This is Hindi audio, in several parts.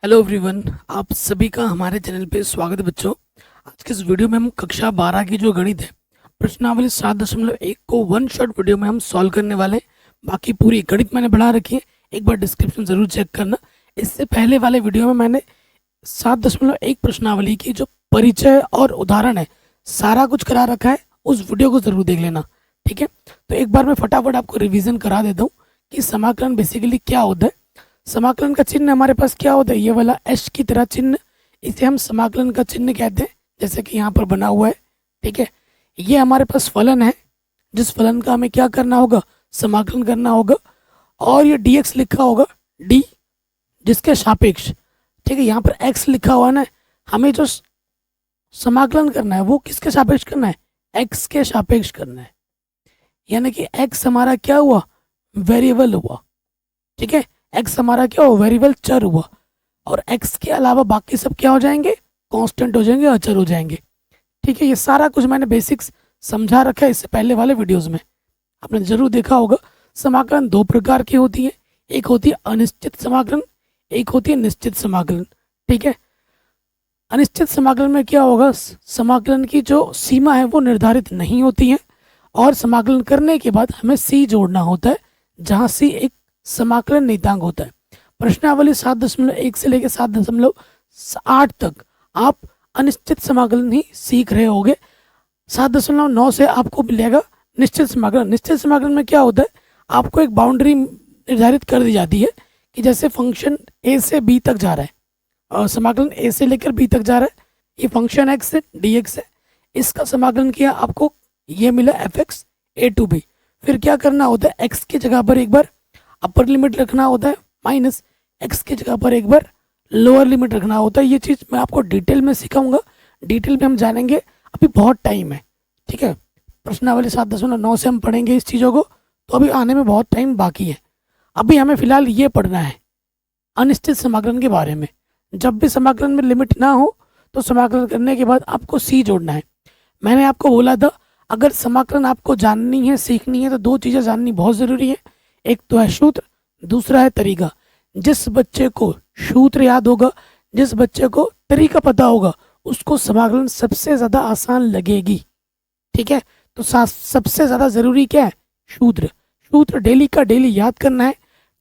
हेलो एवरीवन, आप सभी का हमारे चैनल पे स्वागत है बच्चों। आज के इस वीडियो में हम कक्षा 12 की जो गणित है प्रश्नावली 7.1 को वन शॉट वीडियो में हम सॉल्व करने वाले हैं। बाकी पूरी गणित मैंने बढ़ा रखी है, एक बार डिस्क्रिप्शन जरूर चेक करना। इससे पहले वाले वीडियो में मैंने 7.1 प्रश्नावली की जो परिचय और उदाहरण है सारा कुछ करा रखा है, उस वीडियो को जरूर देख लेना। ठीक है, तो एक बार मैं फटाफट आपको रिविजन करा देता हूँ कि समाकलन बेसिकली क्या होता है। समाकलन का चिन्ह हमारे पास क्या होता है, ये वाला एच की तरह चिन्ह, इसे हम समाकलन का चिन्ह कहते हैं, जैसे कि यहाँ पर बना हुआ है। ठीक है, ये हमारे पास फलन है, जिस फलन का हमें क्या करना होगा, समाकलन करना होगा। और ये dx लिखा होगा, d जिसके सापेक्ष। ठीक है, यहाँ पर x लिखा हुआ ना, हमें जो समाकलन करना है वो किसके सापेक्ष करना है, x के सापेक्ष करना है। यानी कि x हमारा क्या हुआ, वेरिएबल हुआ। ठीक है, x हमारा क्या हुआ, वेरिएबल चर हुआ। और x के अलावा बाकी सब क्या हो जाएंगे, कांस्टेंट हो जाएंगे, अचर हो जाएंगे। ठीक है, ये सारा कुछ मैंने बेसिक्स समझा रखा है इससे पहले वाले वीडियोस में, आपने जरूर देखा होगा। समाकलन दो प्रकार की होती है, एक होती है अनिश्चित समाकलन, एक होती है निश्चित समाकलन। ठीक है, अनिश्चित समाकलन में क्या होगा, समाकलन की जो सीमा है वो निर्धारित नहीं होती है, और समाकलन करने के बाद हमें c जोड़ना होता है, जहाँ c एक समाकलन नियतांक होता है। प्रश्नावली 7.1 से लेकर 7.8 तक आप अनिश्चित समाकलन ही सीख रहे होगे। 7.9 से आपको मिलेगा निश्चित समाकलन। निश्चित समाकलन में क्या होता है, आपको एक बाउंड्री निर्धारित कर दी जाती है कि जैसे फंक्शन a से b तक जा रहा है, और समाकलन a से लेकर b तक जा रहा है, ये फंक्शन x है, dx है, इसका समाकलन किया, आपको ये मिला fx a to b। फिर क्या करना होता है, x की जगह पर एक बार अपर लिमिट रखना होता है, माइनस x की जगह पर एक बार लोअर लिमिट रखना होता है। ये चीज़ मैं आपको डिटेल में सिखाऊंगा, डिटेल में हम जानेंगे, अभी बहुत टाइम है। ठीक है, प्रश्नावली 7.9 से हम पढ़ेंगे इस चीज़ों को, तो अभी आने में बहुत टाइम बाकी है। अभी हमें फिलहाल ये पढ़ना है अनिश्चित समाकलन के बारे में। जब भी समाकलन में लिमिट ना हो तो समाकलन करने के बाद आपको सी जोड़ना है। मैंने आपको बोला था अगर समाकलन आपको जाननी है, सीखनी है, तो दो चीज़ें जाननी बहुत ज़रूरी है, एक तो है सूत्र, दूसरा है तरीका। जिस बच्चे को सूत्र याद होगा, जिस बच्चे को तरीका पता होगा, उसको समाकलन सबसे ज़्यादा आसान लगेगी। ठीक है, तो सबसे ज़्यादा ज़रूरी क्या है, सूत्र। सूत्र डेली का डेली याद करना है,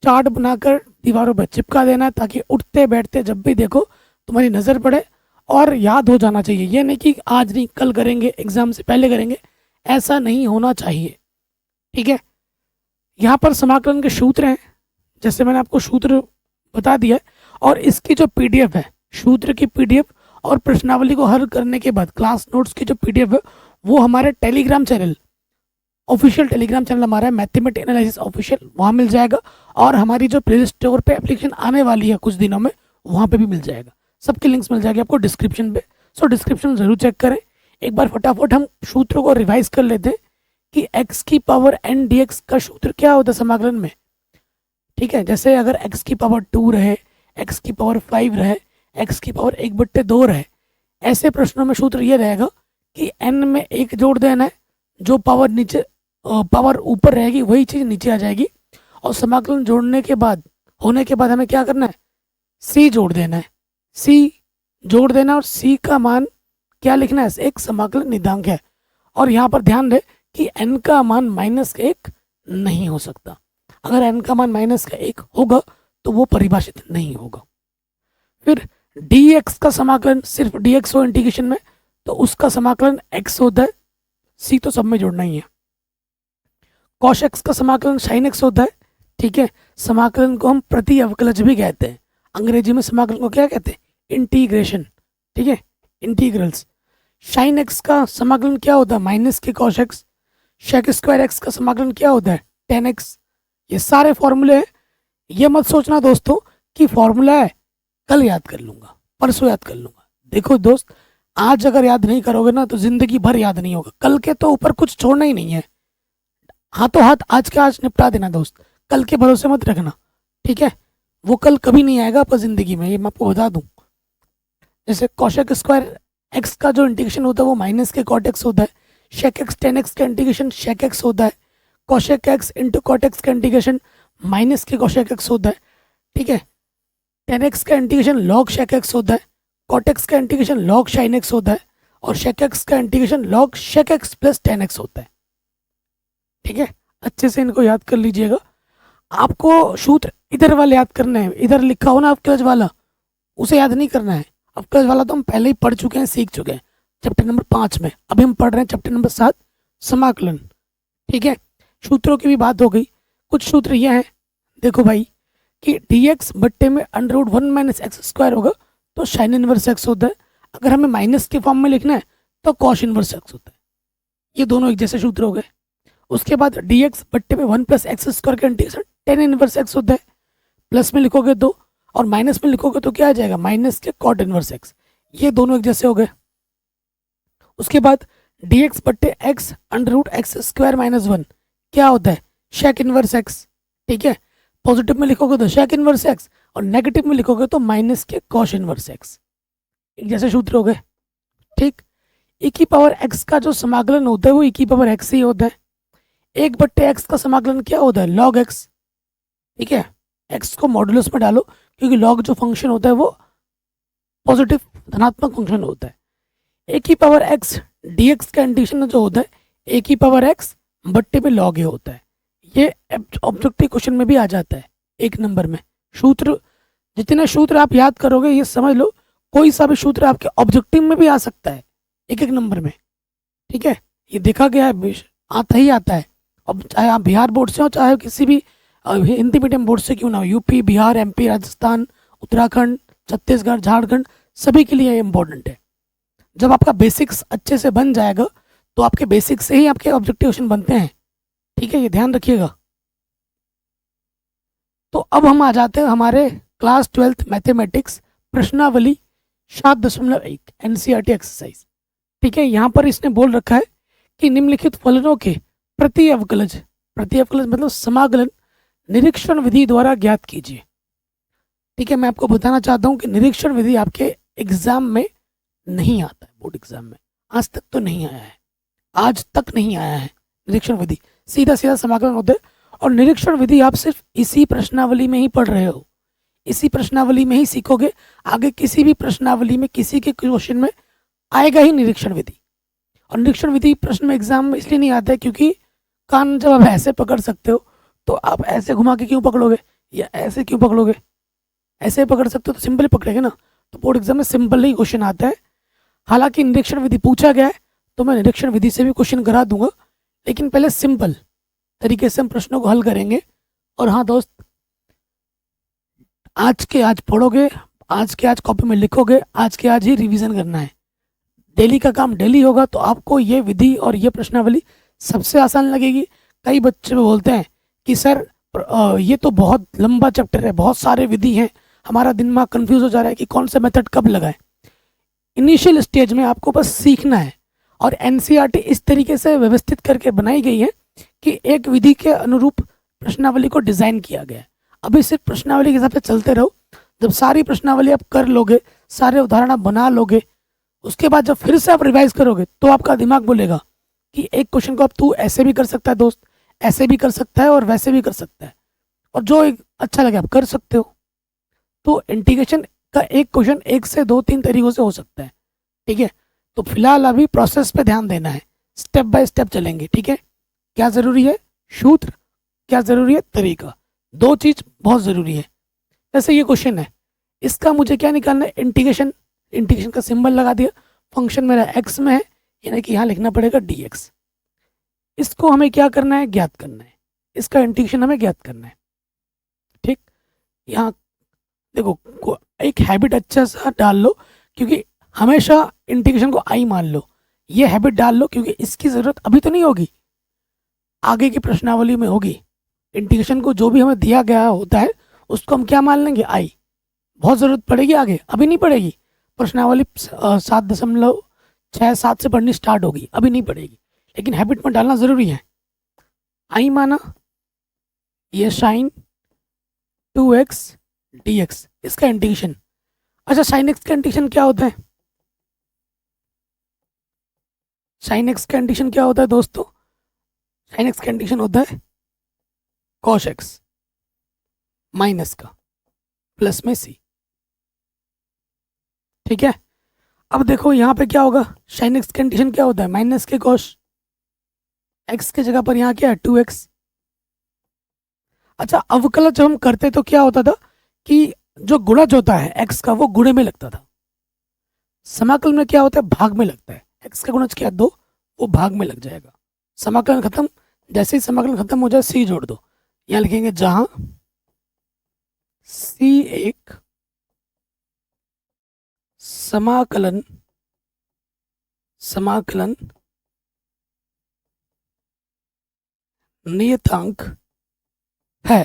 चार्ट बनाकर दीवारों पर चिपका देना है, ताकि उठते बैठते जब भी देखो तुम्हारी नज़र पड़े और याद हो जाना चाहिए। ये नहीं कि आज नहीं कल करेंगे, एग्जाम से पहले करेंगे, ऐसा नहीं होना चाहिए। ठीक है, यहाँ पर समाकलन के सूत्र हैं, जैसे मैंने आपको सूत्र बता दिया है, और इसकी जो पीडीएफ है, सूत्र की पीडीएफ और प्रश्नावली को हल करने के बाद क्लास नोट्स की जो पीडीएफ है, वो हमारे Telegram channel, official Telegram channel हमारा है मैथमेटिक्स एनालिसिस ऑफिशियल, वहाँ मिल जाएगा। और हमारी जो प्ले स्टोर पे एप्लीकेशन आने वाली है कुछ दिनों में, वहाँ पे भी मिल जाएगा। सबके लिंक्स मिल जाएगी आपको डिस्क्रिप्शन पे, सो डिस्क्रिप्शन जरूर चेक करें। एक बार फटाफट हम सूत्रों को रिवाइज कर लेते हैं कि x की पावर n dx का सूत्र क्या होता है समाकलन में। ठीक है, जैसे अगर x की पावर 2 रहे, x की पावर 5 रहे, x की पावर 1/2 रहे, ऐसे प्रश्नों में सूत्र ये रहेगा कि n में 1 जोड़ देना है, जो पावर नीचे पावर ऊपर रहेगी वही चीज़ नीचे आ जाएगी। और समाकलन जोड़ने के बाद, होने के बाद हमें क्या करना है, c जोड़ देना है, c जोड़ देना, और c का मान क्या लिखना है, एक समाकलन नियतांक है। और यहाँ पर ध्यान रहे कि n का मान -1 नहीं हो सकता। अगर n का मान -1 होगा तो वो परिभाषित नहीं होगा। फिर dx का समाकलन सिर्फ dx हो इंटीग्रेशन में, तो उसका समाकलन x होता है, c तो सब में जोड़ना ही है। cos x का समाकलन sin x होता है। ठीक है, समाकलन को हम प्रति अवकलज भी कहते हैं, अंग्रेजी में समाकलन को क्या कहते हैं, इंटीग्रेशन। ठीक है, इंटीग्रल्स। sin x का समाकलन क्या होता है, माइनस के cos x। sec square x का समाकलन क्या होता है, tan x। ये सारे फॉर्मूले हैं, ये मत सोचना दोस्तों कि फॉर्मूला है कल याद कर लूंगा, परसों याद कर लूंगा। देखो दोस्त, आज अगर याद नहीं करोगे ना तो जिंदगी भर याद नहीं होगा। कल के तो ऊपर कुछ छोड़ना ही नहीं है, हाथों हाथ आज के आज निपटा देना दोस्त, कल के भरोसे मत रखना। ठीक है, वो कल कभी नहीं आएगा आपकी जिंदगी में, ये मैं आपको बता दूं। जैसे cosec स्क्वायर x का जो इंटीग्रेशन होता है वो माइनस के cot x होता है, sec x tan x का इंटीग्रेशन sec x होता है, cosec x into cot x का इंटीग्रेशन माइनस के cosec x होता है। ठीक है, टेन एक्स का इंटीग्रेशन लॉग शेक एक्स होता है, कॉट एक्स का इंटीग्रेशन लॉग साइन एक्स होता है, और शेक एक्स का integration log shake x plus ten x होता है। ठीक है, अच्छे से इनको याद कर लीजिएगा। आपको सूत्र इधर वाले याद करना है, इधर लिखा हो ना अवकलज वाला, उसे याद नहीं करना है। अवकलज वाला तो हम पहले ही पढ़ चुके हैं, सीख चुके हैं चैप्टर नंबर 5 में। अभी हम पढ़ रहे हैं चैप्टर नंबर 7 समाकलन। ठीक है, सूत्रों की भी बात हो गई। कुछ सूत्र ये हैं, देखो भाई, कि डी एक्स बट्टे में under root 1 minus X square होगा तो साइन इनवर्स एक्स होता है। अगर हमें माइनस के फॉर्म में लिखना है तो कॉश इनवर्स एक्स होता है। ये दोनों एक जैसे सूत्र हो गए। उसके बाद डी एक्स बट्टे में 1 प्लस एक्स स्क्वायर का इंटीग्रेशन टेन इनवर्स एक्स होता है। प्लस में लिखोगे तो, और माइनस में लिखोगे तो क्या आ जाएगा, माइनस के कॉट इनवर्स एक्स। ये दोनों एक जैसे हो गए। उसके बाद डी एक्स बट्टे X under root X square minus 1 क्या होता है, शेक इनवर्स एक्स। ठीक है, पॉजिटिव में लिखोगे तो शेक इनवर्स एक्स, और नेगेटिव में लिखोगे तो माइनस के कॉश इनवर्स एक्स। एक जैसे सूत्र हो गए। ठीक, e की पावर x का जो समाकलन होता है वो e की पावर x ही होता है। एक बट्टे x का समाकलन क्या होता है, log x। ठीक है, x को मॉडुलस में डालो, क्योंकि log जो फंक्शन होता है वो पॉजिटिव धनात्मक फंक्शन होता है। ए की पावर x dx का इंटीग्रेशन जो होता है ए की पावर x बट्टे में log a होता है। ये ऑब्जेक्टिव क्वेश्चन में भी आ जाता है 1 नंबर में। सूत्र, जितने सूत्र आप याद करोगे ये समझ लो, कोई सा भी सूत्र आपके ऑब्जेक्टिव में भी आ सकता है 1 नंबर में। ठीक है, ये देखा गया है, आता ही आता है। अब चाहे आप बिहार बोर्ड से हो, चाहे किसी भी हिंदी मीडियम बोर्ड से क्यों ना हो, यूपी, बिहार, एमपी, राजस्थान, उत्तराखंड, छत्तीसगढ़, झारखंड, सभी के लिए इम्पोर्टेंट है। जब आपका बेसिक्स अच्छे से बन जाएगा तो आपके बेसिक्स से ही आपके ऑब्जेक्टिव क्वेश्चन बनते हैं। ठीक है, ये ध्यान रखिएगा। तो अब हम आ जाते हैं हमारे क्लास 12th मैथमेटिक्स प्रश्नावली 7.1 एनसीईआरटी एक्सरसाइज। ठीक है, यहाँ पर इसने बोल रखा है कि निम्नलिखित फलनों के प्रति अवकलज मतलब समाकलन निरीक्षण विधि द्वारा ज्ञात कीजिए। ठीक है, मैं आपको बताना चाहता हूँ कि निरीक्षण विधि आपके एग्जाम में नहीं आता है, बोर्ड एग्जाम में आज तक तो नहीं आया है, आज तक नहीं आया है निरीक्षण विधि। सीधा सीधा समाकलन होता है, और निरीक्षण विधि आप सिर्फ इसी प्रश्नावली में ही पढ़ रहे हो, इसी प्रश्नावली में ही सीखोगे। आगे किसी भी प्रश्नावली में, किसी के क्वेश्चन में आएगा ही निरीक्षण विधि। और निरीक्षण विधि प्रश्न में एग्जाम में इसलिए नहीं आता है क्योंकि कान जब आप ऐसे पकड़ सकते हो तो आप ऐसे घुमा के क्यों पकड़ोगे, या ऐसे क्यों पकड़ोगे। ऐसे पकड़ सकते हो तो सिंपल ही पकड़ेंगे ना। तो बोर्ड एग्जाम में सिंपल ही क्वेश्चन आता है। हालांकि निरीक्षण विधि पूछा गया है तो मैं निरीक्षण विधि से भी क्वेश्चन करा दूंगा, लेकिन पहले सिंपल तरीके से हम प्रश्नों को हल करेंगे। और हाँ दोस्त, आज के आज पढ़ोगे, आज के आज कॉपी में लिखोगे, आज के आज ही रिवीजन करना है। डेली का काम डेली होगा तो आपको ये विधि और ये प्रश्नावली सबसे आसान लगेगी। कई बच्चे बोलते हैं कि सर ये तो बहुत लंबा चैप्टर है, बहुत सारे विधि हैं, हमारा दिमाग कंफ्यूज हो जा रहा है कि कौन सा मेथड कब लगाएं। इनिशियल स्टेज में आपको बस सीखना है, और एनसीईआरटी इस तरीके से व्यवस्थित करके बनाई गई है कि एक विधि के अनुरूप प्रश्नावली को डिजाइन किया गया है। अभी सिर्फ प्रश्नावली के हिसाब से चलते रहो। जब सारी प्रश्नावली आप कर लोगे, सारे उदाहरण आप बना लोगे, उसके बाद जब फिर से आप रिवाइज करोगे तो आपका दिमाग बोलेगा कि एक क्वेश्चन को अब तू ऐसे भी कर सकता है दोस्त, ऐसे भी कर सकता है और वैसे भी कर सकता है, और जो एक अच्छा लगे आप कर सकते हो। तो इंटीग्रेशन का एक क्वेश्चन 1 से 2-3 तरीकों से हो सकता है। ठीक है, तो फिलहाल अभी प्रोसेस पे ध्यान देना है, स्टेप बाय स्टेप चलेंगे। ठीक है, क्या जरूरी है, सूत्र, क्या जरूरी है, तरीका, दो चीज बहुत जरूरी है। जैसे ये क्वेश्चन है, इसका मुझे क्या निकालना है, इंटीग्रेशन। इंटीग्रेशन का सिंबल लगा दिया, फंक्शन मेरा एक्स में है, यानी कि यहाँ लिखना पड़ेगा dx। इसको हमें क्या करना है, ज्ञात करना है, इसका इंटीग्रेशन हमें ज्ञात करना है। ठीक, यहाँ देखो एक हैबिट अच्छा सा डाल लो, क्योंकि हमेशा इंटीग्रेशन को आई मान लो, ये हैबिट डाल लो, क्योंकि इसकी जरूरत अभी तो नहीं होगी, आगे की प्रश्नावली में होगी। इंटीग्रेशन को जो भी हमें दिया गया होता है उसको हम क्या मान लेंगे, आई। बहुत जरूरत पड़ेगी आगे, अभी नहीं पड़ेगी। प्रश्नावली 7.67 से पढ़नी स्टार्ट होगी, अभी नहीं पड़ेगी, लेकिन हैबिट में डालना जरूरी है। आई माना, ये साइन 2x dx, इसका इंटीग्रेशन। अच्छा, साइन x का इंटीग्रेशन क्या होता है, साइन x का इंटीग्रेशन क्या होता है दोस्तों, साइन x का इंटीग्रेशन होता है cos x माइनस का प्लस में c। ठीक है, अब देखो यहाँ पे क्या होगा, साइन एक्स कंडीशन क्या होता है, माइनस के कॉस एक्स की जगह पर यहाँ क्या है 2x। अच्छा, अवकलज जब हम करते तो क्या होता था कि जो गुणज होता है एक्स का वो गुणे में लगता था, समाकलन में क्या होता है भाग में लगता है, एक्स का गुणज क्या 2, वो भाग में लग जाएगा। समाकलन खत्म, जैसे ही समाकलन खत्म हो जाए सी जोड़ दो, यहाँ लिखेंगे जहां सी एक समाकलन समाकलन नियतांक है,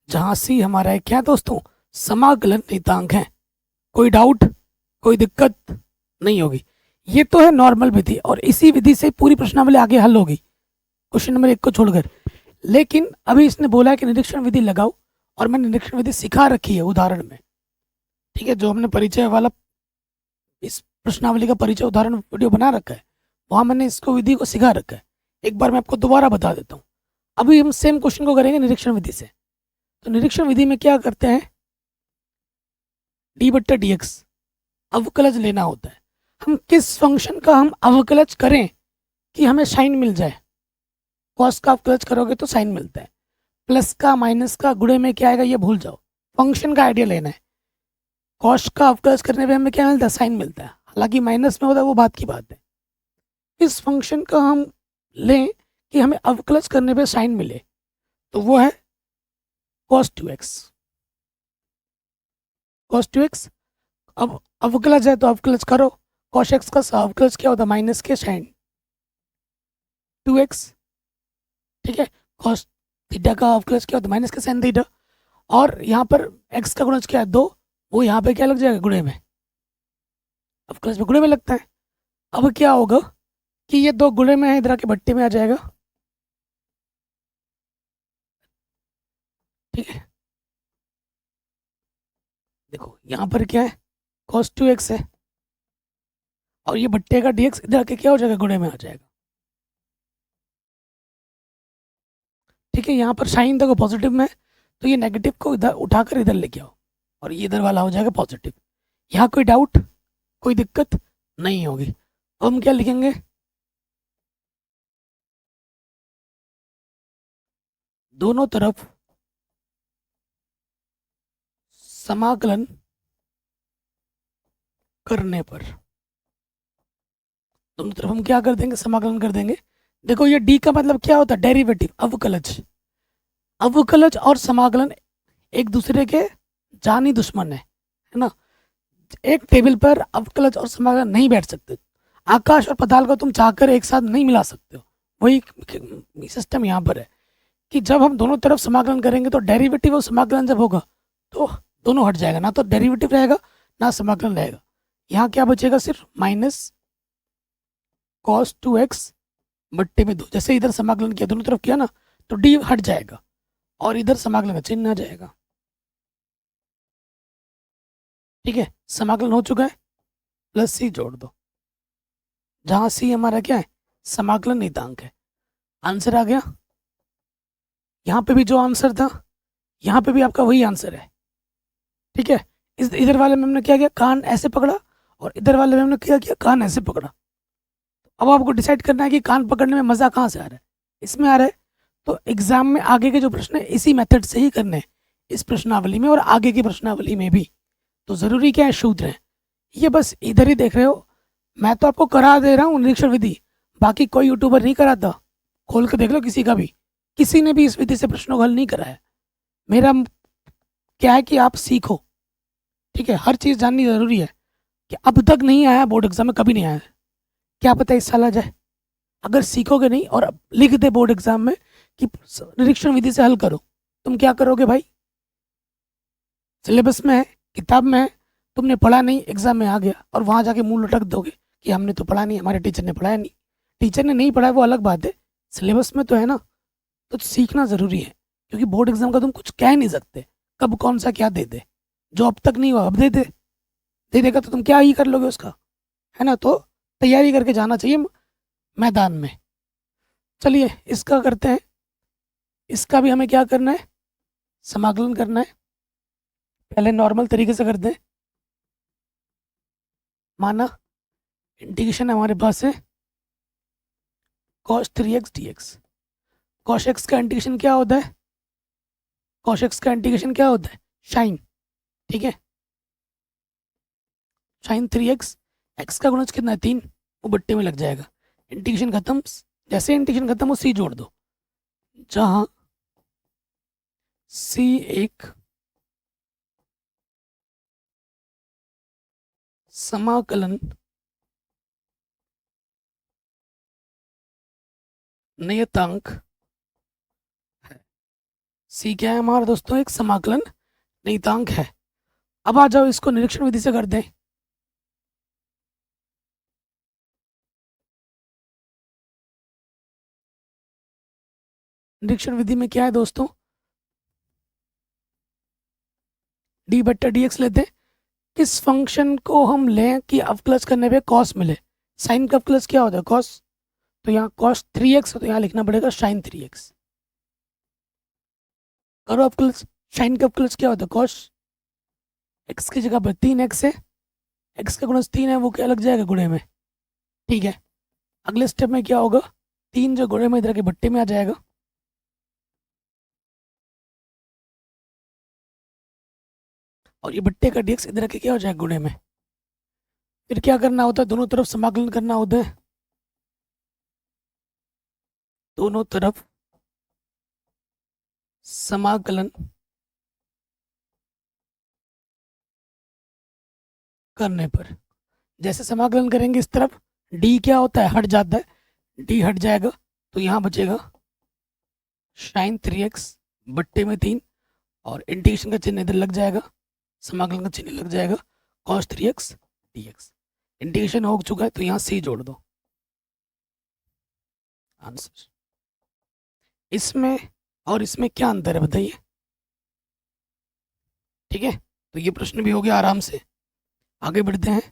जहां सी हमारा है क्या दोस्तों, समाकलन नियतांक है। कोई डाउट, कोई दिक्कत नहीं होगी। ये तो है नॉर्मल विधि, और इसी विधि से पूरी प्रश्नावली आगे हल होगी क्वेश्चन नंबर 1 को छोड़कर। लेकिन अभी इसने बोला है कि निरीक्षण विधि लगाओ, और मैंने निरीक्षण विधि सिखा रखी है उदाहरण में, ठीक है, जो हमने परिचय वाला इस प्रश्नावली का परिचय उदाहरण वीडियो बना रखा है, वहां मैंने इसको विधि को सिखा रखा है। एक बार मैं आपको दोबारा बता देता हूँ। अभी हम सेम क्वेश्चन को करेंगे निरीक्षण विधि से। तो निरीक्षण विधि में क्या करते हैं, डी बट्टा डी एक्स अवकलज लेना होता है। हम किस फंक्शन का हम अवकलज करें कि हमें साइन मिल जाए, कॉस का अवकलज करोगे तो साइन मिलता है, प्लस का माइनस का गुणे में क्या आएगा ये भूल जाओ, फंक्शन का आइडिया लेना है। कॉस का अवकलज करने पे हमें क्या मिलता है, साइन मिलता है, हालांकि माइनस में होता है वो बात की बात है। इस फंक्शन का हम लें कि हमें अवकलज करने पे साइन मिले, तो वो है cos 2x। cos 2x, अब अवकलज है तो अवकलज करो, cos x का अवकलज क्या होता है, माइनस के साइन 2x, ठीक है। cos थीटा का अवकलज क्या होता है, माइनस के साइन थीटा, और यहाँ पर x का गुणज क्या है 2, वो यहाँ पे क्या लग जाएगा गुणे में, अवकलज में गुणे में लगता है। अब क्या होगा कि ये 2 गुणे में है, इधर आके भट्टी में आ जाएगा, ठीक है। देखो यहाँ पर क्या है, cos 2x है, और ये भट्टे का dx इधर आके क्या हो जाएगा, गुणे में आ जाएगा, ठीक है। यहाँ पर साइन देखो पॉजिटिव में है, तो ये नेगेटिव को इधर उठाकर इधर लेके आओ, और ये इधर वाला हो जाएगा पॉजिटिव। यहाँ कोई डाउट, कोई दिक्कत नहीं होगी। अब हम क्या लिखेंगे, दोनों तरफ समाकलन करने पर, दोनों तरफ हम क्या कर देंगे, समाकलन कर देंगे। देखो ये डी का मतलब क्या होता है, डेरिवेटिव, अवकलज। अवकलज और समाकलन एक दूसरे के जानी दुश्मन है ना। एक टेबल पर अवकलज और समाकलन नहीं बैठ सकते, आकाश और पाताल को तुम चाहकर एक साथ नहीं मिला सकते हो। वही सिस्टम यहाँ पर है कि जब हम दोनों तरफ समाकलन करेंगे तो डेरिवेटिव और समाकलन जब होगा तो दोनों हट जाएगा, ना तो डेरिवेटिव रहेगा ना समाकलन रहेगा। यहाँ क्या बचेगा, सिर्फ माइनस cos 2x बट्टे में 2। जैसे इधर समाकलन किया दोनों तरफ किया ना, तो डी हट जाएगा और इधर समाकलन का चिन्ह आ जाएगा, ठीक है। समाकलन हो चुका है, प्लस सी जोड़ दो, जहां सी हमारा क्या है, समाकलन नियतांक है। आंसर आ गया। यहाँ पे भी जो आंसर था यहाँ पे भी आपका वही आंसर है, ठीक है। इस इधर वाले में हमने क्या किया, कान ऐसे पकड़ा, और इधर वाले में हमने क्या किया, कान ऐसे पकड़ा। अब आपको डिसाइड करना है कि कान पकड़ने में मज़ा कहाँ से आ रहा है, इसमें आ रहा है, तो एग्जाम में आगे के जो प्रश्न है इसी मेथड से ही करने हैं, इस प्रश्नावली में और आगे की प्रश्नावली में भी। तो ज़रूरी क्या है, सूत्र है, ये बस इधर ही देख रहे हो। मैं तो आपको करा दे रहा हूँ निरीक्षण विधि, बाकी कोई यूट्यूबर नहीं कराता, खोल के देख लो किसी का भी, किसी ने भी इस विधि से प्रश्नों का हल नहीं कराया। मेरा क्या है कि आप सीखो, ठीक है। हर चीज़ जाननी ज़रूरी है, कि अब तक नहीं आया बोर्ड एग्जाम में, कभी नहीं आया, क्या पता इस साल आ जाए। अगर सीखोगे नहीं और लिख दे बोर्ड एग्जाम में कि निरीक्षण विधि से हल करो, तुम क्या करोगे भाई, सिलेबस में है, किताब में है, तुमने पढ़ा नहीं, एग्जाम में आ गया और वहाँ जाके मुंह लटक दोगे कि हमने तो पढ़ा नहीं, हमारे टीचर ने पढ़ाया नहीं। टीचर ने नहीं पढ़ाया वो अलग बात है, सिलेबस में तो है ना, तो सीखना ज़रूरी है, क्योंकि बोर्ड एग्जाम का तुम कुछ कह नहीं सकते, कब कौन सा क्या दे दे, जो अब तक नहीं हुआ अब दे देगा तो तुम क्या ही कर लोगे उसका, है ना। तो तैयारी करके जाना चाहिए मैदान में। चलिए इसका करते हैं, इसका भी हमें क्या करना है, समाकलन करना है। पहले नॉर्मल तरीके से करते हैं, माना इंटीग्रेशन हमारे पास है cos 3x dx। cos x का इंटीग्रेशन क्या होता है? cos x का इंटीग्रेशन क्या होता है? साइन। ठीक है, साइन 3x, x का गुणज कितना है 3, वो बट्टे में लग जाएगा। इंटीग्रेशन खत्म, जैसे इंटीग्रेशन खत्म हो c जोड़ दो, जहां c एक समाकलन नियतांक है। c क्या है हमारा दोस्तों? एक समाकलन नियतांक है। अब आ जाओ इसको निरीक्षण विधि से कर दें। निरीक्षण विधि में क्या है दोस्तों? डी बट्टा डी एक्स लेते हैं। किस फंक्शन को हम लें कि अवकलज करने पे कॉस मिले? साइन का अवकलज क्या होता है? कॉस। तो यहाँ कॉस 3x, तो यहाँ लिखना पड़ेगा साइन 3x। करो अवकलज। साइन का अवकलज क्या होता है? कॉस। x की जगह पर 3x है, x का गुणज 3 है, वो क्या लग जाएगा? गुणे में। ठीक है, अगले स्टेप में क्या होगा? 3 जो गुणे में इधर के बट्टे में आ जाएगा, और ये बट्टे का dx इधर के क्या हो जाएगा? गुणे में। फिर क्या करना होता है? दोनों तरफ समाकलन करना होता है। दोनों तरफ समाकलन करने पर, जैसे समाकलन करेंगे इस तरफ d क्या होता है? हट जाता है, d हट जाएगा, तो यहाँ बचेगा साइन 3x बट्टे में 3, और इंटीग्रेशन का चिन्ह इधर लग जाएगा, समाकलन का चिन्ह लग जाएगा cos 3x dx। इंटीग्रेशन हो चुका है, तो यहाँ c जोड़ दो। आंसर। इसमें और इसमें क्या अंतर है बताइए? ठीक है, तो ये प्रश्न भी हो गया आराम से। आगे बढ़ते हैं।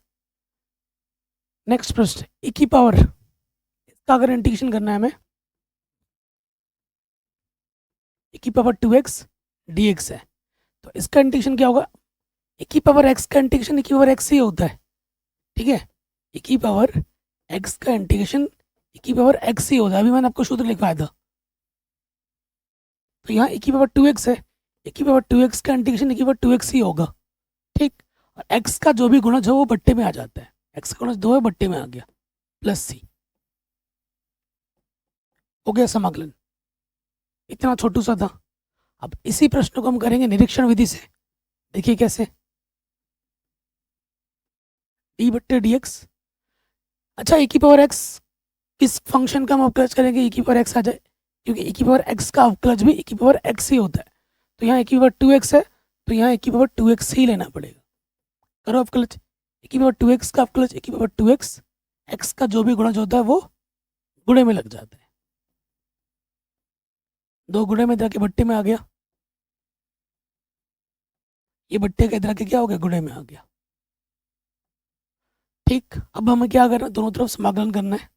नेक्स्ट प्रश्न, e की पावर, इसका अगर इंटीग्रेशन करना है हमें, e की पावर 2x dx है, तो इसका इंटीग्रेशन क्या होगा? e की पावर x का इंटीग्रेशन e की पावर x ही होता है। ठीक है, e की पावर x का इंटीग्रेशन e की पावर x ही होता है। अभी मैंने आपको सूत्र लिखवाया था। तो यहाँ e की पावर 2x है, e की पावर 2x का इंटीग्रेशन e की पावर 2x ही होगा। ठीक, और x का जो भी गुणज हो वो बट्टे में आ जाता है। x का गुणज 2 है, बट्टे में आ गया, प्लस c। हो गया समाकलन। इतना छोटू सा था। अब इसी प्रश्न को हम करेंगे निरीक्षण विधि से। देखिए कैसे। डी बट्टे डी एक्स। अच्छा, e की पावर x किस फंक्शन का हम अवकलज करेंगे? e की पावर x आ जाए, क्योंकि e की पावर x का अवकलज भी e की पावर x ही होता है। तो यहाँ e की पावर 2x है, तो यहाँ e की पावर 2x ही लेना पड़ेगा। करो अवकलज। e की पावर 2x का अवकलज e की पावर 2x, x का जो भी गुणज होता है वो गुणे में लग जाता है। 2 गुणे में जाके बट्टे में आ गया, ये बट्टे का इधर के क्या हो गया? गुणे में आ गया। ठीक, अब हमें क्या करना है? दोनों तरफ समाकलन करना है।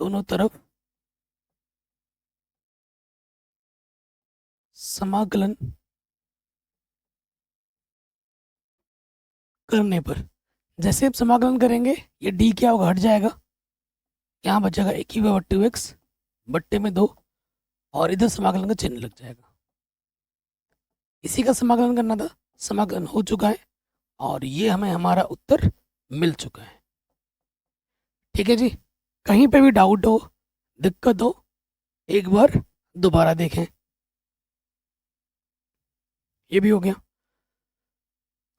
दोनों तरफ समाकलन करने पर, जैसे अब समाकलन करेंगे ये d क्या होगा? हट जाएगा, यहाँ बचेगा e की पावर 2x बट्टे में 2, और इधर समाकलन का चिन्ह लग जाएगा। इसी का समाकलन करना था, समाकलन हो चुका है, और ये हमें हमारा उत्तर मिल चुका है। ठीक है जी, कहीं पे भी डाउट हो, दिक्कत हो, एक बार दोबारा देखें। ये भी हो गया।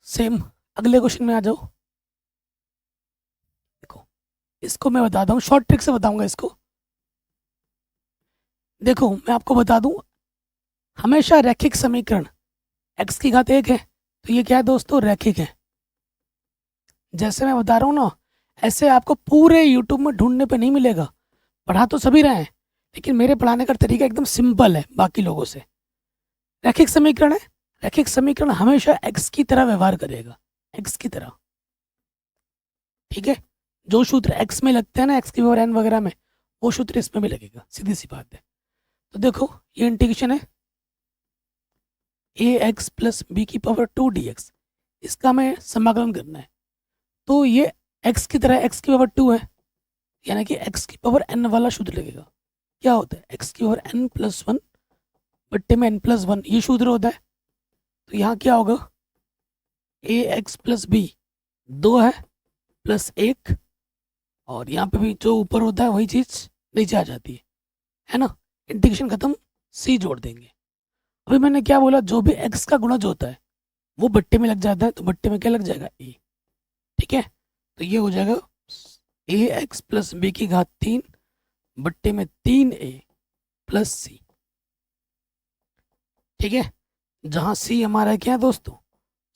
सेम अगले क्वेश्चन में आ जाओ। देखो, इसको मैं बताता हूँ, शॉर्ट ट्रिक से बताऊंगा इसको। देखो मैं आपको बता दूं, हमेशा रैखिक समीकरण x की घात 1 है, तो ये क्या है दोस्तों? रैखिक है। जैसे मैं बता रहा हूँ ना, ऐसे आपको पूरे यूट्यूब में ढूंढने पे नहीं मिलेगा। पढ़ा तो सभी रहे हैं, लेकिन मेरे पढ़ाने का तरीका एकदम सिंपल है बाकी लोगों से। रैखिक समीकरण है, रैखिक समीकरण हमेशा x की तरह व्यवहार करेगा, x की तरह। ठीक है, जो सूत्र x में लगते हैं ना, x की पावर n वगैरह में, वो सूत्र इसमें भी लगेगा, सीधी सी बात है। तो देखो ये इंटीग्रेशन है ax प्लस बी की पावर 2 dx, इसका हमें समाकलन करना है। तो ये x की तरह x की पावर 2 है, यानी कि x की पावर n वाला सूत्र लगेगा। क्या होता है, x की पावर n+1 बट्टे में n+1, ये सूत्र होता है। तो यहाँ क्या होगा, ax+b 2 है प्लस 1, और यहाँ पे भी जो ऊपर होता है वही चीज़ नीचे आ जाती है ना। इंटीग्रेशन खत्म, c जोड़ देंगे। अभी मैंने क्या बोला, जो भी x का गुणज होता है वो बट्टे में लग जाता है, तो बट्टे में क्या लग जाएगा, a। ठीक है, तो ये हो जाएगा ax+b3 बट्टे में 3a+c। ठीक है, जहां c हमारा क्या है दोस्तों,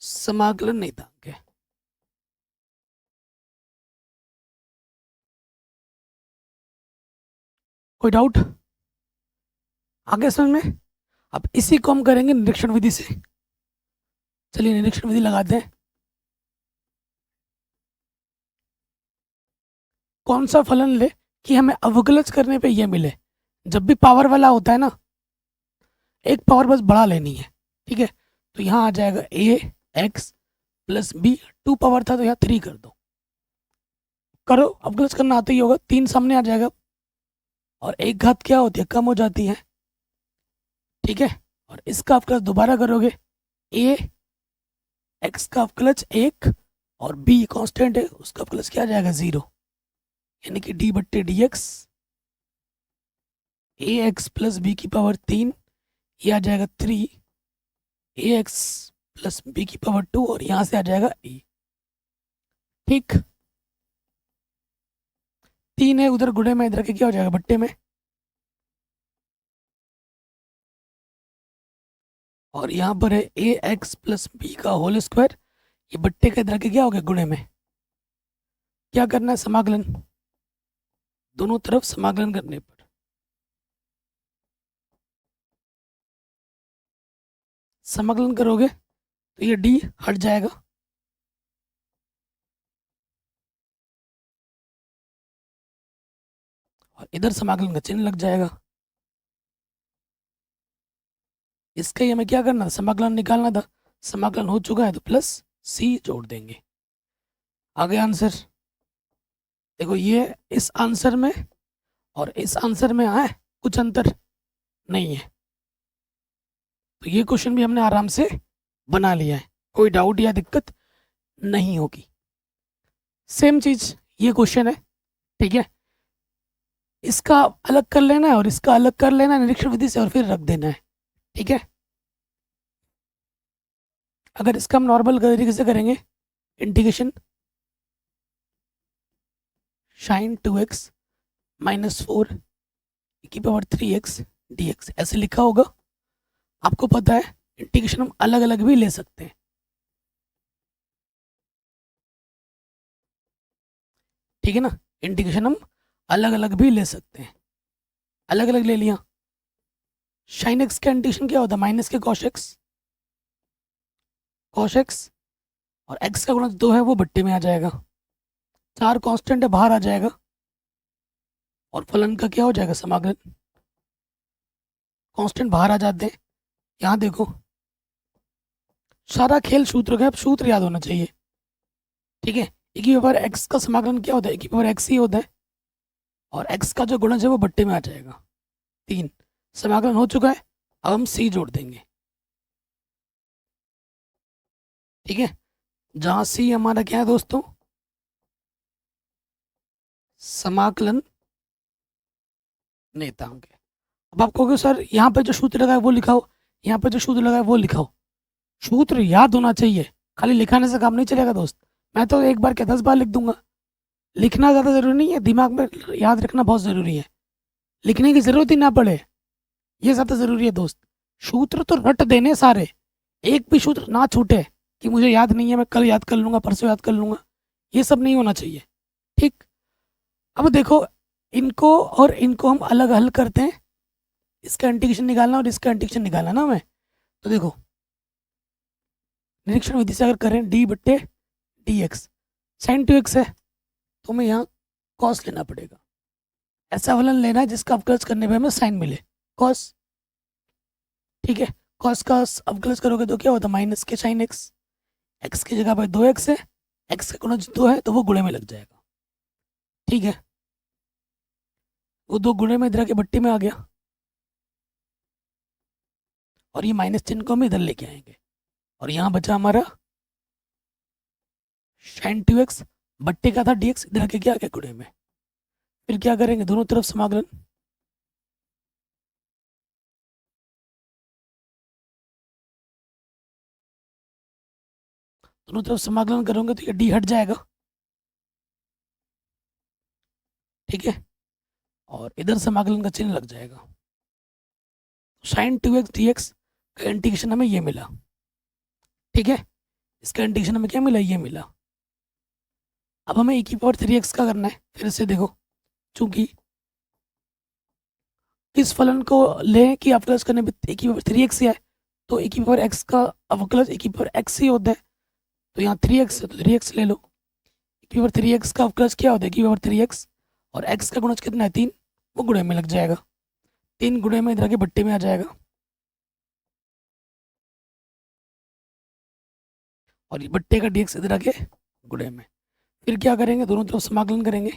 समाकलन नियतांक है। कोई डाउट आगे समझ में? अब इसी को हम करेंगे निरीक्षण विधि से। चलिए निरीक्षण विधि लगाते हैं। कौन सा फलन ले कि हमें अवकलज करने पे ये मिले। जब भी पावर वाला होता है ना, एक पावर बस बढ़ा लेनी है। ठीक है, तो यहाँ आ जाएगा ax+b, 2 पावर था तो यहाँ 3 कर दो। करो, अवकलज करना आता ही होगा, 3 सामने आ जाएगा और एक घात क्या होती है, कम हो जाती है। ठीक है, और इसका अवकलज दोबारा करोगे, a x का अवकलज 1 और b कांस्टेंट है, उसका अवकलज क्या आ जाएगा, 0, यानी कि d/dx ax+b की पावर 3, ये आ जाएगा 3 ax+b की पावर 2, और यहाँ से आ जाएगा a। ठीक, 3 है उधर गुणे में, इधर के क्या हो जाएगा, बट्टे में, और यहाँ पर है ax+b का होल स्क्वायर, ये बट्टे का इधर के क्या हो गया, गुणे में। क्या करना है, समाकलन, दोनों तरफ समाकलन करने पर समाकलन करोगे तो ये d हट जाएगा, और इधर समाकलन का चिन्ह लग जाएगा। इसका ही हमें क्या करना था, समाकलन निकालना था। समाकलन हो चुका है तो प्लस c जोड़ देंगे। आगे आंसर देखो, ये इस आंसर में और इस आंसर में है कुछ अंतर नहीं है, तो ये क्वेश्चन भी हमने आराम से बना लिया है, कोई डाउट या दिक्कत नहीं होगी। सेम चीज ये क्वेश्चन है। ठीक है, इसका अलग कर लेना है और इसका अलग कर लेना है निरीक्षण विधि से, और फिर रख देना है। ठीक है, अगर इसका हम नॉर्मल तरीके से करेंगे, इंटीग्रेशन sin 2x -4 की पावर 3x dx ऐसे लिखा होगा। आपको पता है इंटीग्रेशन हम अलग अलग भी ले सकते हैं। ठीक है ना, इंटीग्रेशन हम अलग अलग भी ले सकते हैं। अलग अलग ले लिया, sin x का इंटीग्रेशन क्या होता है, माइनस के cos x, और x का गुणज 2 है वो बट्टे में आ जाएगा, 4 कांस्टेंट है बाहर आ जाएगा, और फलन का क्या हो जाएगा, समाकलन। कांस्टेंट बाहर आ जाते हैं। यहाँ देखो, सारा खेल सूत्र का, अब सूत्र याद होना चाहिए। ठीक है, e की पावर x का समाकलन क्या होता है, e की पावर x ही होता है, और x का जो गुणज है वो बट्टे में आ जाएगा 3। समाकलन हो चुका है, अब हम c जोड़ देंगे। ठीक है, जहाँ c हमारा क्या है दोस्तों, समाकलन नियतांक है। अब आप कहोगे सर यहाँ पे जो सूत्र लगा है वो लिखाओ, यहाँ पे जो सूत्र लगा है वो लिखाओ। सूत्र याद होना चाहिए, खाली लिखाने से काम नहीं चलेगा दोस्त। मैं तो एक बार क्या 10 बार लिख दूंगा। लिखना ज़्यादा ज़रूरी नहीं है, दिमाग में याद रखना बहुत ज़रूरी है। लिखने की ज़रूरत ही ना पड़े, ये ज़्यादा ज़रूरी है दोस्त। सूत्र तो रट देने सारे, एक भी सूत्र ना छूटे कि मुझे याद नहीं है, मैं कल याद कर लूँगा, परसों याद कर लूँगा, ये सब नहीं होना चाहिए। ठीक, अब देखो, इनको और इनको हम अलग हल करते हैं। इसका इंटीग्रेशन निकालना और इसका इंटीग्रेशन निकालना ना हमें। तो देखो, निरीक्षण विधि से अगर करें d/dx, sin 2x है तो हमें यहाँ cos लेना पड़ेगा। ऐसा फलन लेना है जिसका अवकलज करने पे हमें साइन मिले, cos। ठीक है, cos का अवकलज करोगे तो क्या होता है, माइनस के sin x, एक्स की जगह पर 2x है, एक्स का गुणज 2 है तो वो गुणे में लग जाएगा। ठीक है, वो 2 गुणे में इधर के बट्टी में आ गया, और ये माइनस चिन्ह को हम इधर लेके आएंगे, और यहाँ बचा हमारा साइन 2x, बट्टे का था dx, इधर के क्या क्या गुणे में। फिर क्या करेंगे, दोनों तरफ समाकलन, दोनों तरफ समाकलन करोगे तो ये d हट जाएगा। ठीक है, और इधर समाकलन का चिन्ह लग जाएगा। साइन 2x dx का इंटीग्रेशन हमें ये मिला। ठीक है, इसका इंटीग्रेशन हमें क्या मिला, ये मिला। अब हमें e⁻3x का करना है। फिर से देखो, चूंकि किस फलन को लें कि अवकलज करने में e⁻3x ही है, तो e⁻x का अवकलज e⁻x ही होता है, तो यहाँ 3x है तो 3x ले लो। e⁻3x का अवकलज क्या होता है, e⁻3x, और x का गुणज कितना है 3, वो गुणे में लग जाएगा। 3 गुणे में इधर के बट्टे में आ जाएगा, और ये बट्टे का dx इधर के गुणे में। फिर क्या करेंगे, दोनों तरफ समाकलन करेंगे।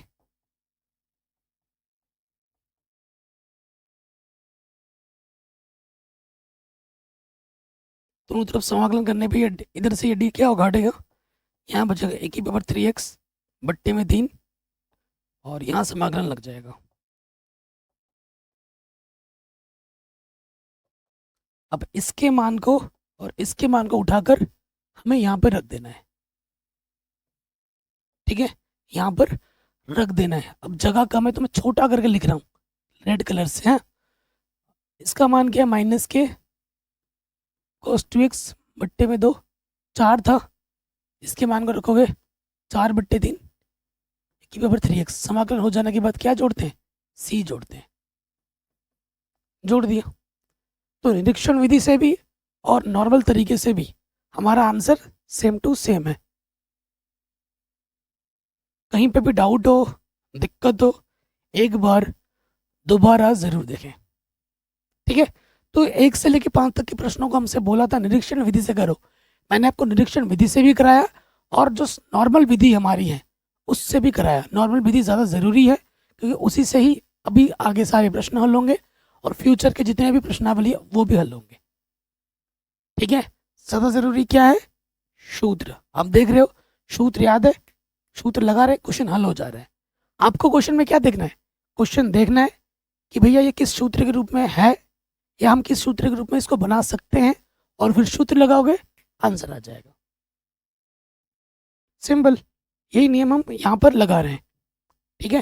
दोनों तरफ समाकलन करने पे ये इधर से ये d क्या होगा, घटेगा। यहाँ बचेगा e⁻3x बट्टे में 3, और यहाँ समाकलन लग जाएगा। अब इसके मान को और इसके मान को उठाकर हमें यहाँ पर रख देना है। ठीक है, यहाँ पर रख देना है। अब जगह कम है तो मैं छोटा करके लिख रहा हूँ रेड कलर से। है, इसका मान क्या है, माइनस के cos 2x बट्टे में 2, 4 था, इसके मान को रखोगे 4 बट्टे 3 e⁻3x। समाकलन हो जाने के बाद क्या जोड़ते हैं, c जोड़ते हैं। जोड़ दिया, तो निरीक्षण विधि से भी और नॉर्मल तरीके से भी हमारा आंसर सेम टू सेम है। कहीं पे भी डाउट हो, दिक्कत हो, एक बार दोबारा जरूर देखें। ठीक है, तो 1 से लेकर 5 तक के प्रश्नों को हमसे बोला था निरीक्षण विधि से करो। मैंने आपको निरीक्षण विधि से भी कराया, और जो नॉर्मल विधि हमारी है उससे भी कराया। नॉर्मल विधि ज़्यादा ज़रूरी है, क्योंकि उसी से ही अभी आगे सारे प्रश्न हल होंगे, और फ्यूचर के जितने भी प्रश्नावली है वो भी हल होंगे। ठीक है, ज़्यादा ज़रूरी क्या है, सूत्र। आप देख रहे हो, सूत्र याद है, सूत्र लगा रहे, क्वेश्चन हल हो जा रहा है। आपको क्वेश्चन में क्या देखना है, क्वेश्चन देखना है कि भैया ये किस सूत्र के रूप में है, या हम किस सूत्र के रूप में इसको बना सकते हैं, और फिर सूत्र लगाओगे आंसर आ जाएगा। सिंपल, यही नियम हम यहाँ पर लगा रहे हैं। ठीक है,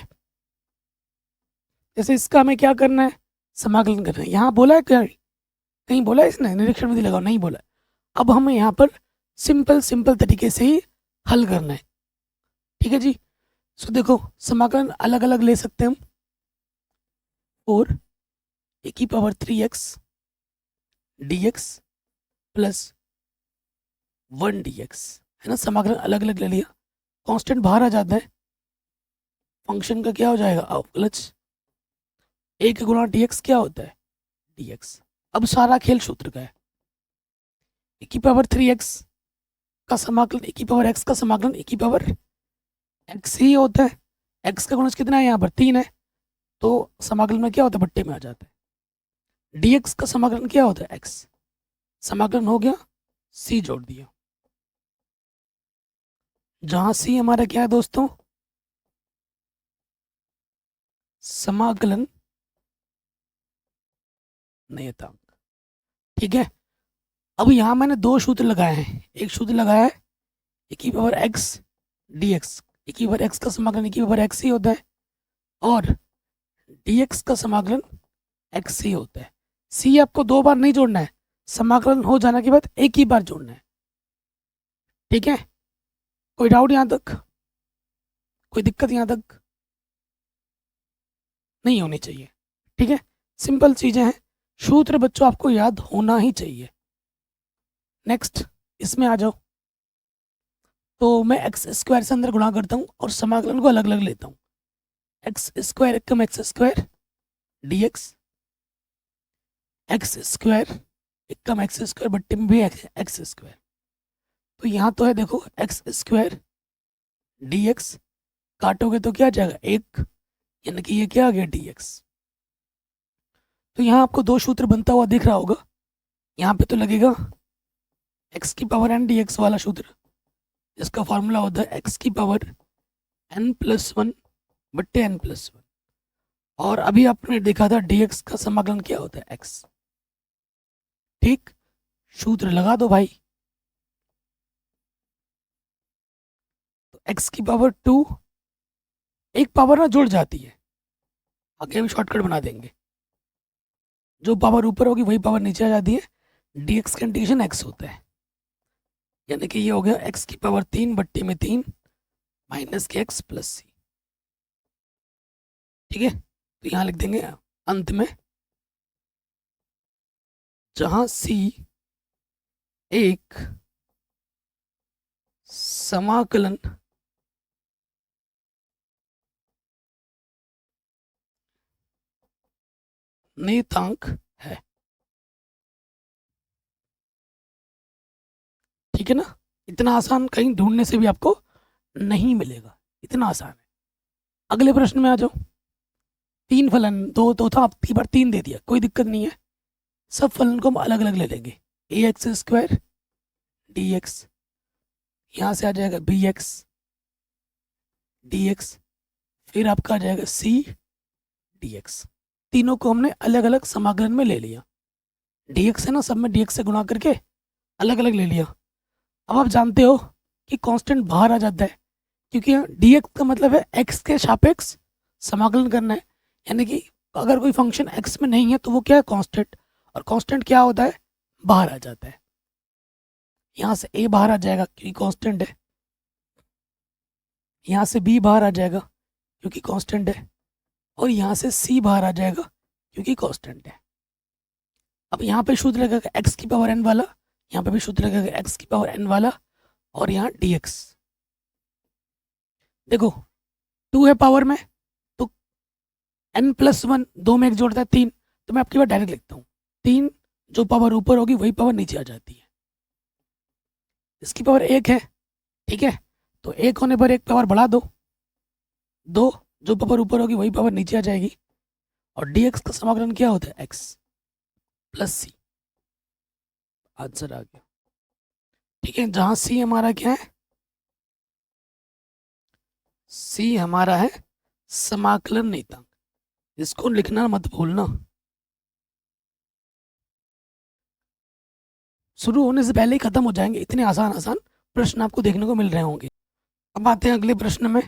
जैसे इसका हमें क्या करना है, समाकलन करना है। यहाँ बोला है क्या, कहीं बोला है इसने निरीक्षण विधि लगाओ, नहीं बोला। अब हमें यहाँ पर सिंपल सिंपल तरीके से ही हल करना है। ठीक है जी, सो देखो समाकलन अलग अलग ले सकते हैं हम। 4 e⁻3x dx प्लस 1 dx, है ना। समाकलन अलग अलग ले लिया, कांस्टेंट बाहर आ जाता है, फंक्शन का क्या हो जाएगा, अवकलज। 1 गुणा dx क्या होता है, dx। अब सारा खेल सूत्र का है। e⁻3x का समाकलन e⁻x का समाकलन e⁻x ही होता है। x का गुणज कितना है, यहाँ पर 3 है, तो समाकलन में क्या होता है, बट्टे में आ जाता है। dx का समाकलन क्या होता है, x। समाकलन हो गया, c जोड़ दिया, जहां c हमारा क्या है दोस्तों, समाकलन नियतांक। ठीक है, अब यहां मैंने 2 सूत्र लगाए हैं। एक सूत्र लगाया है e⁻x dx, e⁻x का समाकलन e⁻x ही होता है, और dx का समाकलन x ही होता है। c आपको 2 बार नहीं जोड़ना है, समाकलन हो जाने के बाद एक ही बार जोड़ना है। ठीक है, कोई डाउट यहाँ तक, कोई दिक्कत यहाँ तक नहीं होनी चाहिए। ठीक है, सिंपल चीजें हैं, सूत्र बच्चों आपको याद होना ही चाहिए। नेक्स्ट इसमें आ जाओ, तो मैं एक्स स्क्वायर से अंदर गुणा करता हूँ और समाकलन को अलग अलग लेता हूँ। एक्स स्क्वायर एकम x square dx, x square एकम एक्स स्क्वायर बट्टे में भी एक्स स्क्वायर। तो यहाँ तो है देखो एक्स स्क्वायर डी एक्स, काटोगे तो क्या आ जाएगा एक, यानी कि ये क्या आ गया डी एक्स। तो यहाँ आपको दो सूत्र बनता हुआ दिख रहा होगा। यहाँ पे तो लगेगा एक्स की पावर एन डी एक्स वाला सूत्र, जिसका फॉर्मूला होता है एक्स की पावर एन प्लस वन बट्टे एन प्लस वन। और अभी आपने देखा था डी एक्स का समाकलन क्या होता है एक्स। ठीक, सूत्र लगा दो भाई। तो एक्स की पावर टू, एक पावर ना जुड़ जाती है, आगे हम शॉर्टकट बना देंगे। जो पावर ऊपर होगी वही पावर नीचे आ जाती है। डी एक्स का इंटीग्रेशन एक्स होता है, यानी कि ये हो गया एक्स की पावर तीन बट्टे में तीन माइनस के एक्स प्लस सी। ठीक है, तो यहाँ लिख देंगे अंत में, जहां सी एक समाकलन नियतांक है। ठीक है ना, इतना आसान कहीं ढूंढने से भी आपको नहीं मिलेगा, इतना आसान है। अगले प्रश्न में आ जाओ। तीन फलन, दो तो था, अब बार तीन दे दिया, कोई दिक्कत नहीं है। सब फलन को हम अलग अलग ले लेंगे। ए एक्स स्क्वायर डी एक्स, यहाँ से आ जाएगा बी एक्स डी एक्स, फिर आपका आ जाएगा सी डी एक्स। तीनों को हमने अलग अलग समाकलन में ले लिया। डी एक्स है ना, सब में डी एक्स से गुणा करके अलग अलग ले लिया। अब आप जानते हो कि कांस्टेंट बाहर आ जाता है, क्योंकि डी एक्स का मतलब है एक्स के सापेक्ष समाकलन करना है, यानी कि अगर कोई फंक्शन एक्स में नहीं है तो वो क्या है कांस्टेंट, और कांस्टेंट क्या होता है बाहर आ जाता है। यहाँ से ए बाहर आ जाएगा क्योंकि कांस्टेंट है, यहाँ से बी बाहर आ जाएगा क्योंकि कांस्टेंट है, और यहाँ से सी बाहर आ जाएगा क्योंकि कांस्टेंट है। अब यहाँ पे सूत्र लगेगा एक्स की पावर एन वाला, यहाँ पे भी सूत्र लगेगा एक्स की पावर एन वाला, और यहाँ डी एक्स। देखो टू है पावर में, तो एन प्लस वन दो में एक जोड़ता है तीन, तो मैं आपकी बात डायरेक्ट लिखता हूँ, तीन जो पावर ऊपर होगी वही पावर नीचे आ जाती है। इसकी पावर एक है, ठीक है, तो एक होने पर एक पावर बढ़ा दो, दो जो पावर ऊपर होगी वही पावर नीचे आ जाएगी। और डी एक्स का समाकलन क्या होता है एक्स प्लस सी। आंसर आ गया। ठीक है, जहां सी हमारा क्या है, सी हमारा है समाकलन नियतांक, इसको लिखना मत भूलना। शुरू होने से पहले ही खत्म हो जाएंगे, इतने आसान आसान प्रश्न आपको देखने को मिल रहे होंगे। अब आते हैं अगले प्रश्न में।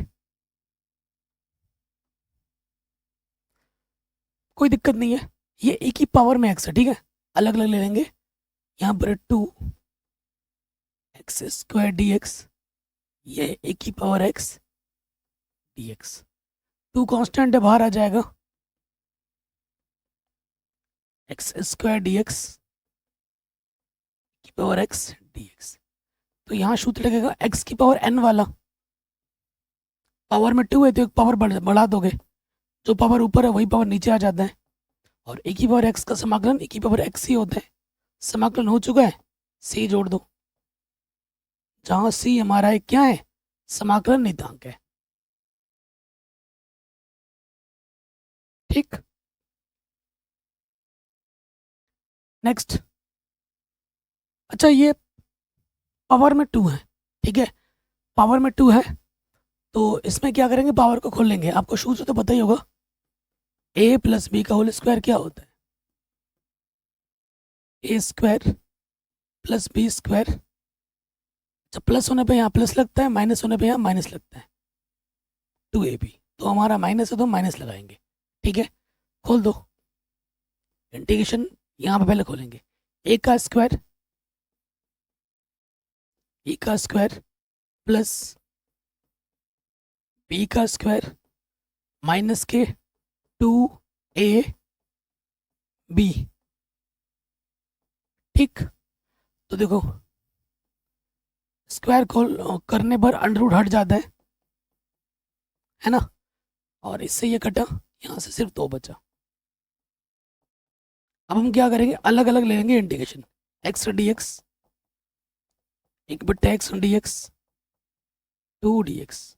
कोई दिक्कत नहीं है, ये एक ही पावर में एक्स है, ठीक है, अलग अलग ले लेंगे। यहाँ पर two x square d x, ये एक ही power x d x. Two constant है, बाहर आ जाएगा, एक्स स्क्वायर डी एक्स की पावर एक्स डी एक्स। तो यहाँ सूत्र लगेगा एक्स की पावर एन वाला, पावर में टू है तो एक पावर बढ़ा दोगे, जो पावर ऊपर है वही पावर नीचे आ जाता है। और एक ही पावर एक्स का समाकलन एक ही पावर एक्स ही होता है। समाकलन हो चुका है, सी जोड़ दो, जहां सी हमारा एक क्या है समाकलन नियतांक है। ठीक, नेक्स्ट। अच्छा, ये पावर में टू है, ठीक है, पावर में टू है, तो इसमें क्या करेंगे, पावर को खोल लेंगे। आपको सूत्र तो पता ही होगा, ए प्लस बी का होल स्क्वायर क्या होता है, ए स्क्वायर प्लस बी स्क्वायर। जब प्लस होने पे यहाँ प्लस लगता है, माइनस होने पे यहाँ माइनस लगता है, टू ए बी। तो हमारा माइनस है तो माइनस लगाएंगे, ठीक है, खोल दो इंटीग्रेशन। यहाँ पे पहले खोलेंगे, ए का स्क्वायर, ए का स्क्वायर प्लस बी का स्क्वायर माइनस के टू ए बी। ठीक, तो देखो स्क्वायर खोल करने पर अंडर रूट हट जाता है ना, और इससे ये कटा, यहाँ से सिर्फ दो बचा। अब हम क्या करेंगे, अलग अलग ले लेंगे इंटीग्रेशन, एक्स डी एक्स एक बट्टे एक्स डी एक्स 2 dx।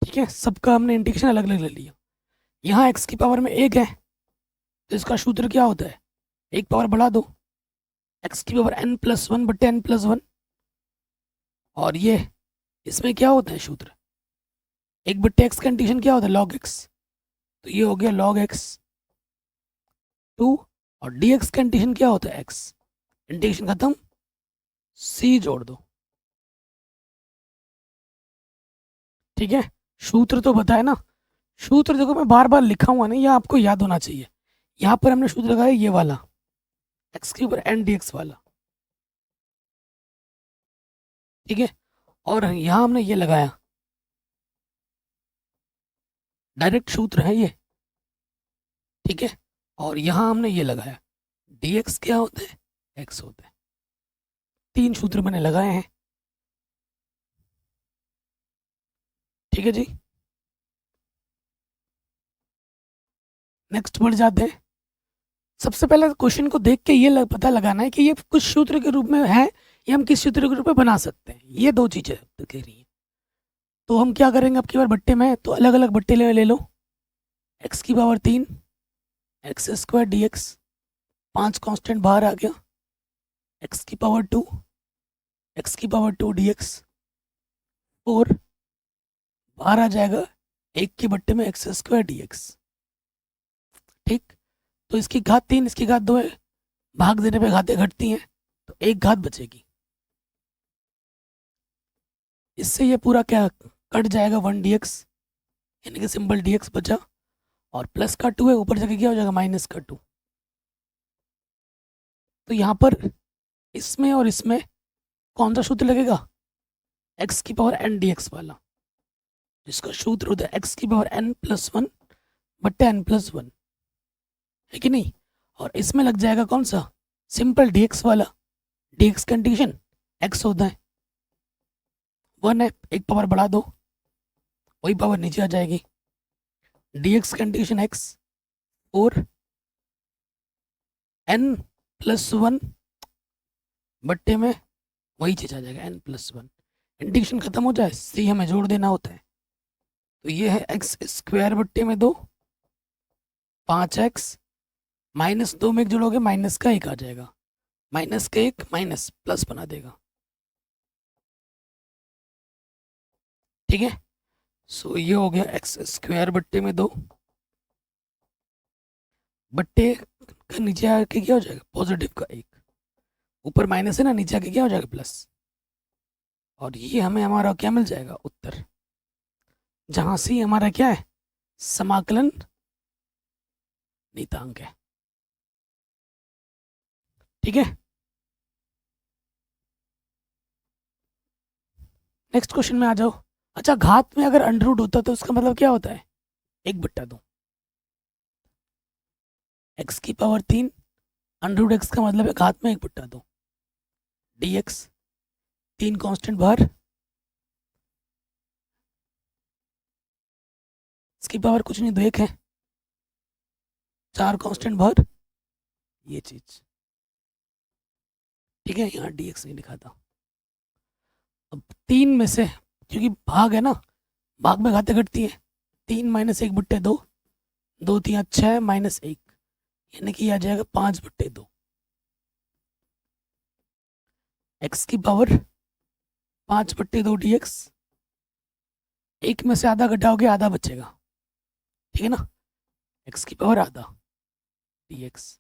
ठीक है, सबका हमने इंटीग्रेशन अलग अलग ले लिया। यहाँ एक्स की पावर में एक है तो इसका सूत्र क्या होता है, एक पावर बढ़ा दो, एक्स की पावर n+1 बट्टे n+1। और ये इसमें क्या होता है सूत्र, एक बट्टे एक्स का इंटीग्रेशन क्या होता है log x, तो ये हो गया log x 2। और dx का इंटीग्रेशन क्या होता है x, इंटीग्रेशन खत्म, c जोड़ दो। ठीक है, सूत्र तो बताए ना, सूत्र देखो मैं बार बार लिखा हुआ नहीं, ये आपको याद होना चाहिए। यहाँ पर हमने सूत्र लगाया ये वाला, एक्स के ऊपर n dx वाला। ठीक है, और यहाँ हमने ये लगाया, डायरेक्ट सूत्र है ये। ठीक है, और यहाँ हमने ये लगाया, dx क्या होता है, x होता है। 3 सूत्र मैंने लगाए हैं। ठीक है जी, नेक्स्ट बढ़ जाते हैं। सबसे पहले क्वेश्चन को देख के ये पता लगाना है कि ये कुछ सूत्र के रूप में है या हम किस सूत्र के रूप में बना सकते हैं, ये 2 चीजें कह रही हैं। तो हम क्या करेंगे, अब की बार बट्टे में तो अलग अलग बट्टे ले लो, एक्स की पावर 3 x² dx, 5 कांस्टेंट बाहर आ गया, एक्स की पावर 2 dx 4 बाहर आ जाएगा, एक के बट्टे में x² dx। ठीक, तो इसकी घात 3 इसकी घात 2 है, भाग देने पे घातें घटती हैं तो एक घात बचेगी। इससे ये पूरा क्या कट जाएगा 1 dx, यानी कि सिंपल dx बचा, और प्लस का 2 है, ऊपर जाके क्या हो जाएगा माइनस का 2। तो यहाँ पर इसमें और इसमें कौन सा सूत्र लगेगा, x की पावर n dx वाला, जिसका सूत्र होता है x की पावर n+1 बट्टे n+1, है कि नहीं। और इसमें लग जाएगा कौन सा, सिंपल dx वाला, dx का इंटीग्रेशन x होता है, 1 है, एक पावर बढ़ा दो, वही पावर नीचे आ जाएगी, dx का इंटीग्रेशन x 4 n+1 बट्टे में वही चीज आ जाएगा n+1, इंटीग्रेशन खत्म हो जाए, c हमें जोड़ देना होता है। तो ये है x² बट्टे में 2, 5x -2 में एक जोड़ोगे माइनस का 1 आ जाएगा, माइनस का 1 माइनस प्लस बना देगा। ठीक है, सो ये हो गया x² बट्टे में 2, बट्टे का नीचे आके क्या हो जाएगा पॉजिटिव का 1, ऊपर माइनस है ना, नीचे आके क्या हो जाएगा प्लस, और ये हमें हमारा क्या मिल जाएगा उत्तर, जहां से हमारा क्या है समाकलन नीतांक है। ठीक है, नेक्स्ट क्वेश्चन में आ जाओ। अच्छा, घात में अगर अंडर रूट होता तो उसका मतलब क्या होता है, 1/2, एक्स की पावर 3 अंडर रूट एक्स का मतलब है घात में 1/2 dx, 3 कांस्टेंट बाहर, इसकी पावर कुछ नहीं, 2 1 है, 4 कांस्टेंट बाहर, ये चीज। ठीक है, यहाँ dx नहीं लिखा था। अब 3 में से, क्योंकि भाग है ना, भाग में घातें घटती है, 3 - 1/2, 2 3 6 -1, यानी कि आ जाएगा 5/2, एक्स की पावर 5/2 dx, एक में से आधा घटाओगे आधा बचेगा। ठीक है ना, एक्स की पावर आधा dx,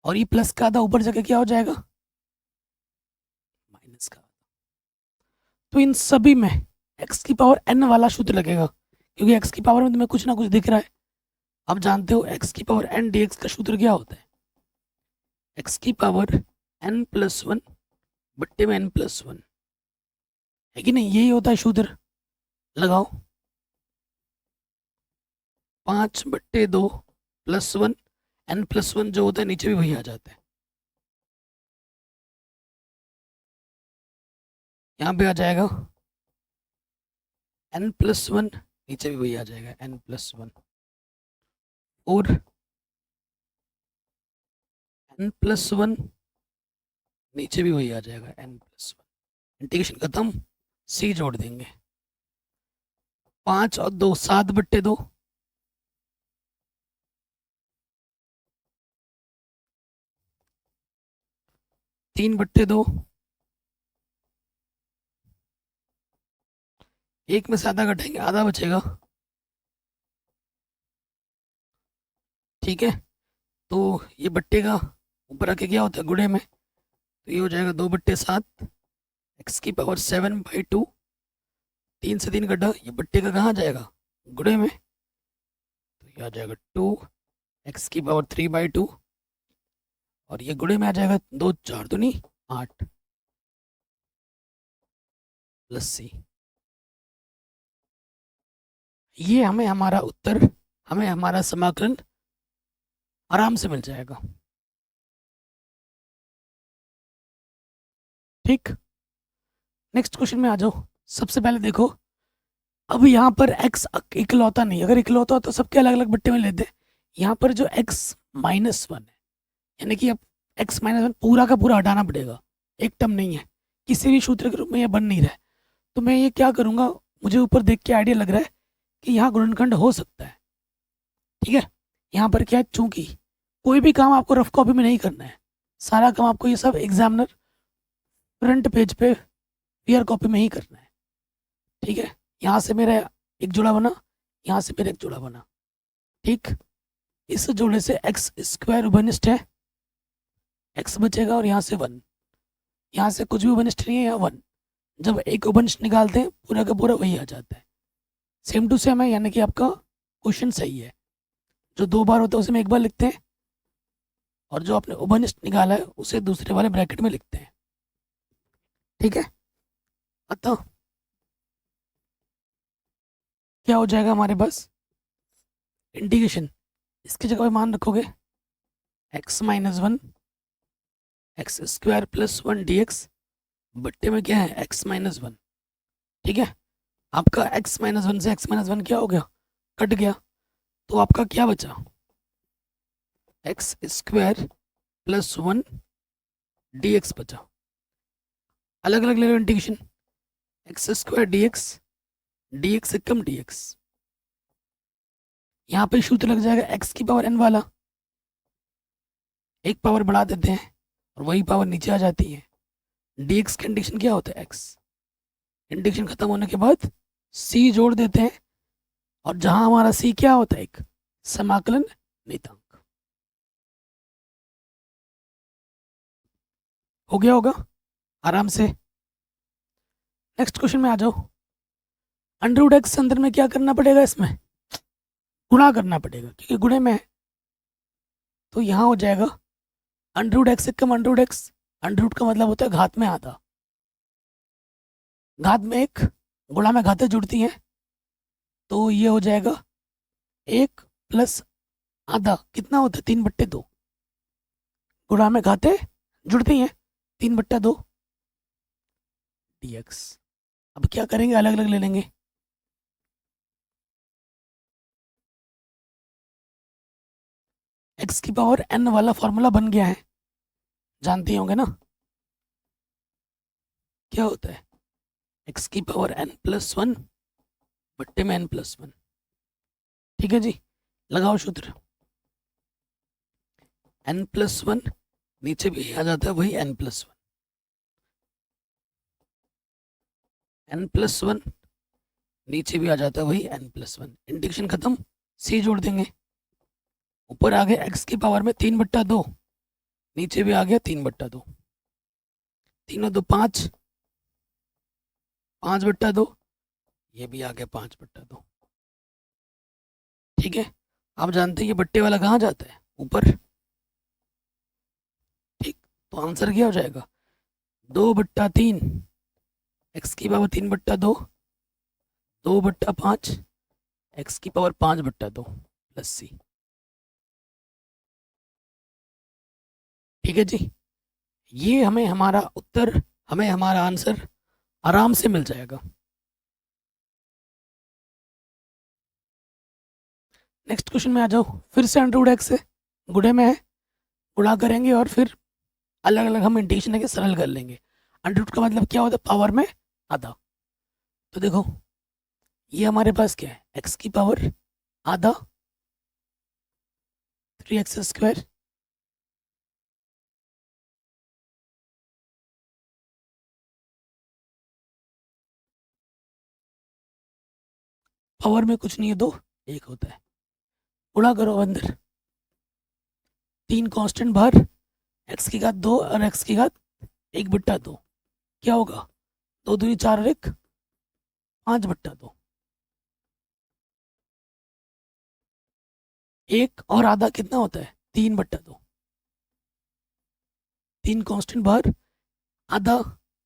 और ये प्लस का आधा ऊपर जाके क्या हो जाएगा माइनस का आधा। तो इन सभी में एक्स की पावर n वाला सूत्र लगेगा, क्योंकि एक्स की पावर में तुम्हें कुछ ना कुछ दिख रहा है। अब जानते हो एक्स की पावर n dx का सूत्र क्या होता है, एक्स की पावर n+1 बट्टे में n+1, है कि नहीं, यही होता है सूत्र। लगाओ, 5/2 +1 n+1 जो होता है नीचे भी वही आ जाता है, यहाँ पे आ जाएगा n+1, नीचे भी वही आ जाएगा n+1, और n+1 नीचे भी वही आ जाएगा n+1। इंटीग्रेशन खत्म, c जोड़ देंगे। 5 और 2 7/2, 3/2, एक में से आधा घटाएंगे, आधा बचेगा। ठीक है, तो ये बट्टे का ऊपर आके क्या होता है गुणे में, तो ये हो जाएगा 2/7 x⁻7/2। 3 से 3 कटा, ये बट्टे का कहाँ जाएगा गुणे में, तो ये आ जाएगा 2x⁻3/2 और ये गुणे में आ जाएगा 2 4 दूनी 8 प्लस c। ये हमें हमारा उत्तर, हमें हमारा समाकलन आराम से मिल जाएगा। ठीक, नेक्स्ट क्वेश्चन में आ जाओ। सबसे पहले देखो, अब यहाँ पर x इकलौता नहीं, अगर इकलौता हो तो सबके अलग अलग बट्टे में लेते हैं। यहाँ पर जो x-1 है, यानी कि अब x-1 पूरा का पूरा हटाना पड़ेगा, एक टर्म नहीं है, किसी भी सूत्र के रूप में ये बन नहीं रहा है। तो मैं ये क्या करूँगा, मुझे ऊपर देख के आइडिया लग रहा है कि यहाँ गुणनखंड हो सकता है। ठीक है, यहाँ पर क्या है, चूंकि कोई भी काम आपको रफ कॉपी में नहीं करना है, सारा काम आपको ये सब एग्जामिनर फ्रंट पेज पे क्लियर कॉपी में ही करना है। ठीक है, यहाँ से मेरा एक जोड़ा बना, यहाँ से मेरा एक जोड़ा बना। ठीक, इस जोड़े से x² उभयनिष्ठ है, x बचेगा और यहाँ से 1, यहाँ से कुछ भी उभयनिष्ठ नहीं है, यहाँ 1। जब एक उभयनिष्ठ निकालते हैं पूरा का पूरा वही आ जाता है, सेम टू सेम है, यानी कि आपका क्वेश्चन सही है। जो 2 बार होता है उसे में एक बार लिखते हैं और जो आपने उभयनिष्ठ निकाला है उसे दूसरे वाले ब्रैकेट में लिखते हैं। ठीक है, अतः क्या हो जाएगा हमारे पास, इंटीग्रेशन इसकी जगह पे मान रखोगे x-1 x² + 1 dx, बट्टे में क्या है x-1। ठीक है, आपका x-1 से x-1 क्या हो गया, कट गया, तो आपका क्या बचा, x² + 1 dx बचा। अलग अलग ले लो इंटीग्रेशन, x² dx, dx से कम dx, यहाँ पे सूत्र लग जाएगा x⁻n वाला, एक पावर बढ़ा देते हैं और वही पावर नीचे आ जाती है। dx का इंटीग्रेशन क्या होता है x, इंटीग्रेशन खत्म होने के बाद c जोड़ देते हैं और जहां हमारा c क्या होता है, एक समाकलन नियतांक। हो गया होगा आराम से। नेक्स्ट क्वेश्चन में आ जाओ। √x अंदर में क्या करना पड़ेगा, इसमें गुणा करना पड़ेगा क्योंकि गुणे में है, तो यहाँ हो जाएगा √x से कम √x। अंडर का मतलब होता है घात में आधा, घात में एक, गुणा में घातें जुड़ती हैं, तो ये हो जाएगा 1 + आधा, कितना होता है 3/2, गुणा में घातें जुड़ती हैं 3/2 dx। अब क्या करेंगे, अलग अलग ले लेंगे। x⁻n वाला फॉर्मूला बन गया है, जानते होंगे ना क्या होता है, x⁻n + 1 बट्टे में n+1। ठीक है जी, लगाओ सूत्र, n+1 नीचे भी आ जाता है वही n+1, n+1 नीचे भी आ जाता है वही n+1। इंटीग्रेशन खत्म, c जोड़ देंगे, ऊपर आ गया x की पावर में 3/2, नीचे भी आ गया 3/2, 3 और 2 5, 5/2, ये भी आ गया 5/2। ठीक है, आप जानते हैं ये बट्टे वाला कहाँ जाता है, ऊपर। ठीक, तो आंसर क्या हो जाएगा, 2/3, x की पावर 3/2, 2/5, x की पावर 5/2 प्लस c। ठीक है जी, ये हमें हमारा उत्तर, हमें हमारा आंसर आराम से मिल जाएगा। नेक्स्ट क्वेश्चन में आ जाओ। फिर से √x है, गुणे में है, गुणा करेंगे और फिर अलग अलग हम इंटीग्रेशन लेके सरल कर लेंगे। अंडर रूट का मतलब क्या होता है, पावर में आधा। तो देखो ये हमारे पास क्या है, एक्स की पावर आधा 3x²। पावर में कुछ नहीं है, दो एक होता है, गुणा करो अंदर, 3 कांस्टेंट बाहर, एक्स की घात 2 और एक्स की घात 1/2, क्या होगा, 2 दूनी 4 और 1 5/2। एक और आधा कितना होता है, 3/2। 3 कांस्टेंट बाहर, आधा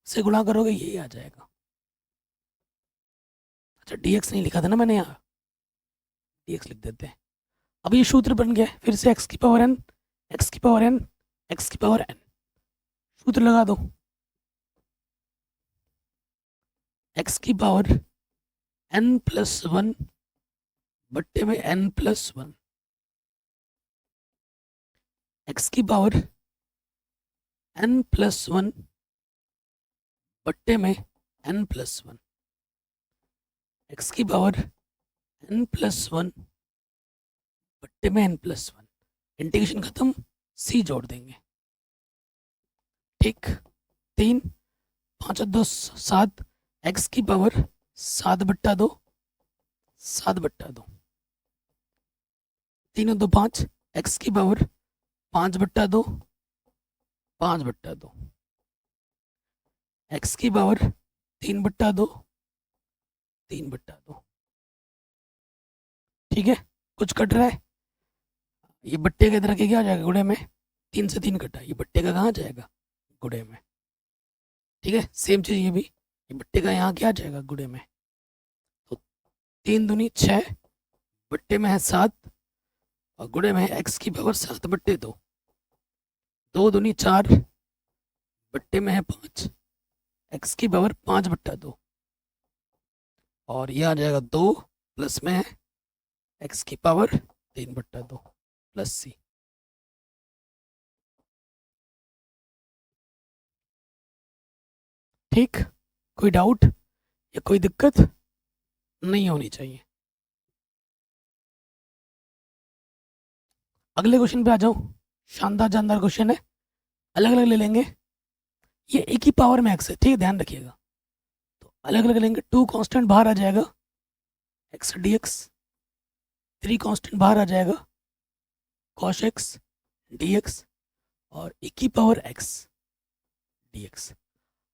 से गुणा करोगे यही आ जाएगा। अच्छा dx नहीं लिखा था ना मैंने यहाँ, dx लिख देते हैं। अब ये सूत्र बन गया है, फिर से x की पावर n, x की पावर n, x की पावर n, सूत्र लगा दो। x की पावर n+1 बट्टे में n+1, x की पावर n+1 बट्टे में n+1, x की पावर n+1 बट्टे में n+1, इंटीग्रेशन खत्म, c जोड़ देंगे। ठीक, 3 5 और 2 7, x की पावर 7/2, 7/2, 3 और 2 5, x की पावर 5/2, 5/2, x की पावर 3/2, 3/2। ठीक है, कुछ कट रहा है, ये बट्टे के इधर के क्या आ जाएगा, गुणे में, 3 से 3 कटा, ये बट्टे का कहाँ जाएगा, गुणे में। ठीक है, सेम चीज़ ये भी, ये बट्टे का यहाँ क्या आ जाएगा, गुणे में। तो 3 दूनी 6, बट्टे में है 7 और गुणे में है एक्स की पावर 7/2, 2 दूनी 4, बट्टे में है 5, एक्स की पावर 5/2 और ये आ जाएगा 2 प्लस में है एक्स की पावर 3/2 प्लस सी। ठीक, कोई डाउट या कोई दिक्कत नहीं होनी चाहिए। अगले क्वेश्चन पे आ जाओ, शानदार जानदार क्वेश्चन है, अलग अलग ले लेंगे, ये एक ही पावर में एक्स है, ठीक है, ध्यान रखिएगा। तो अलग अलग लेंगे, 2 कांस्टेंट बाहर आ जाएगा एक्स dx, 3 कांस्टेंट बाहर आ जाएगा cos x dx और एक ही पावर x dx।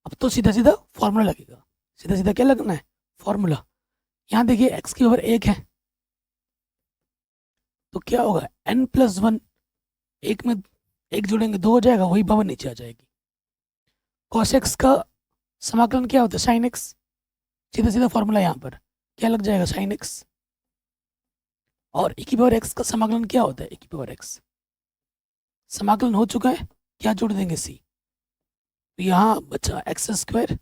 अब तो सीधा सीधा फॉर्मूला लगेगा, सीधा सीधा क्या लगना है, फॉर्मूला। यहाँ देखिए x की पावर 1 है, तो क्या होगा, n+1, एक में एक जोड़ेंगे 2 हो जाएगा, वही पावर नीचे आ जाएगी। cos x का समाकलन क्या होता है, sin x, सीधा सीधा फॉर्मूला यहाँ पर क्या लग जाएगा, sin x। और e की पावर x का समाकलन क्या होता है, e की पावर x, समाकलन हो चुका है, क्या जोड़ देंगे, c। तो यहाँ बचा x²,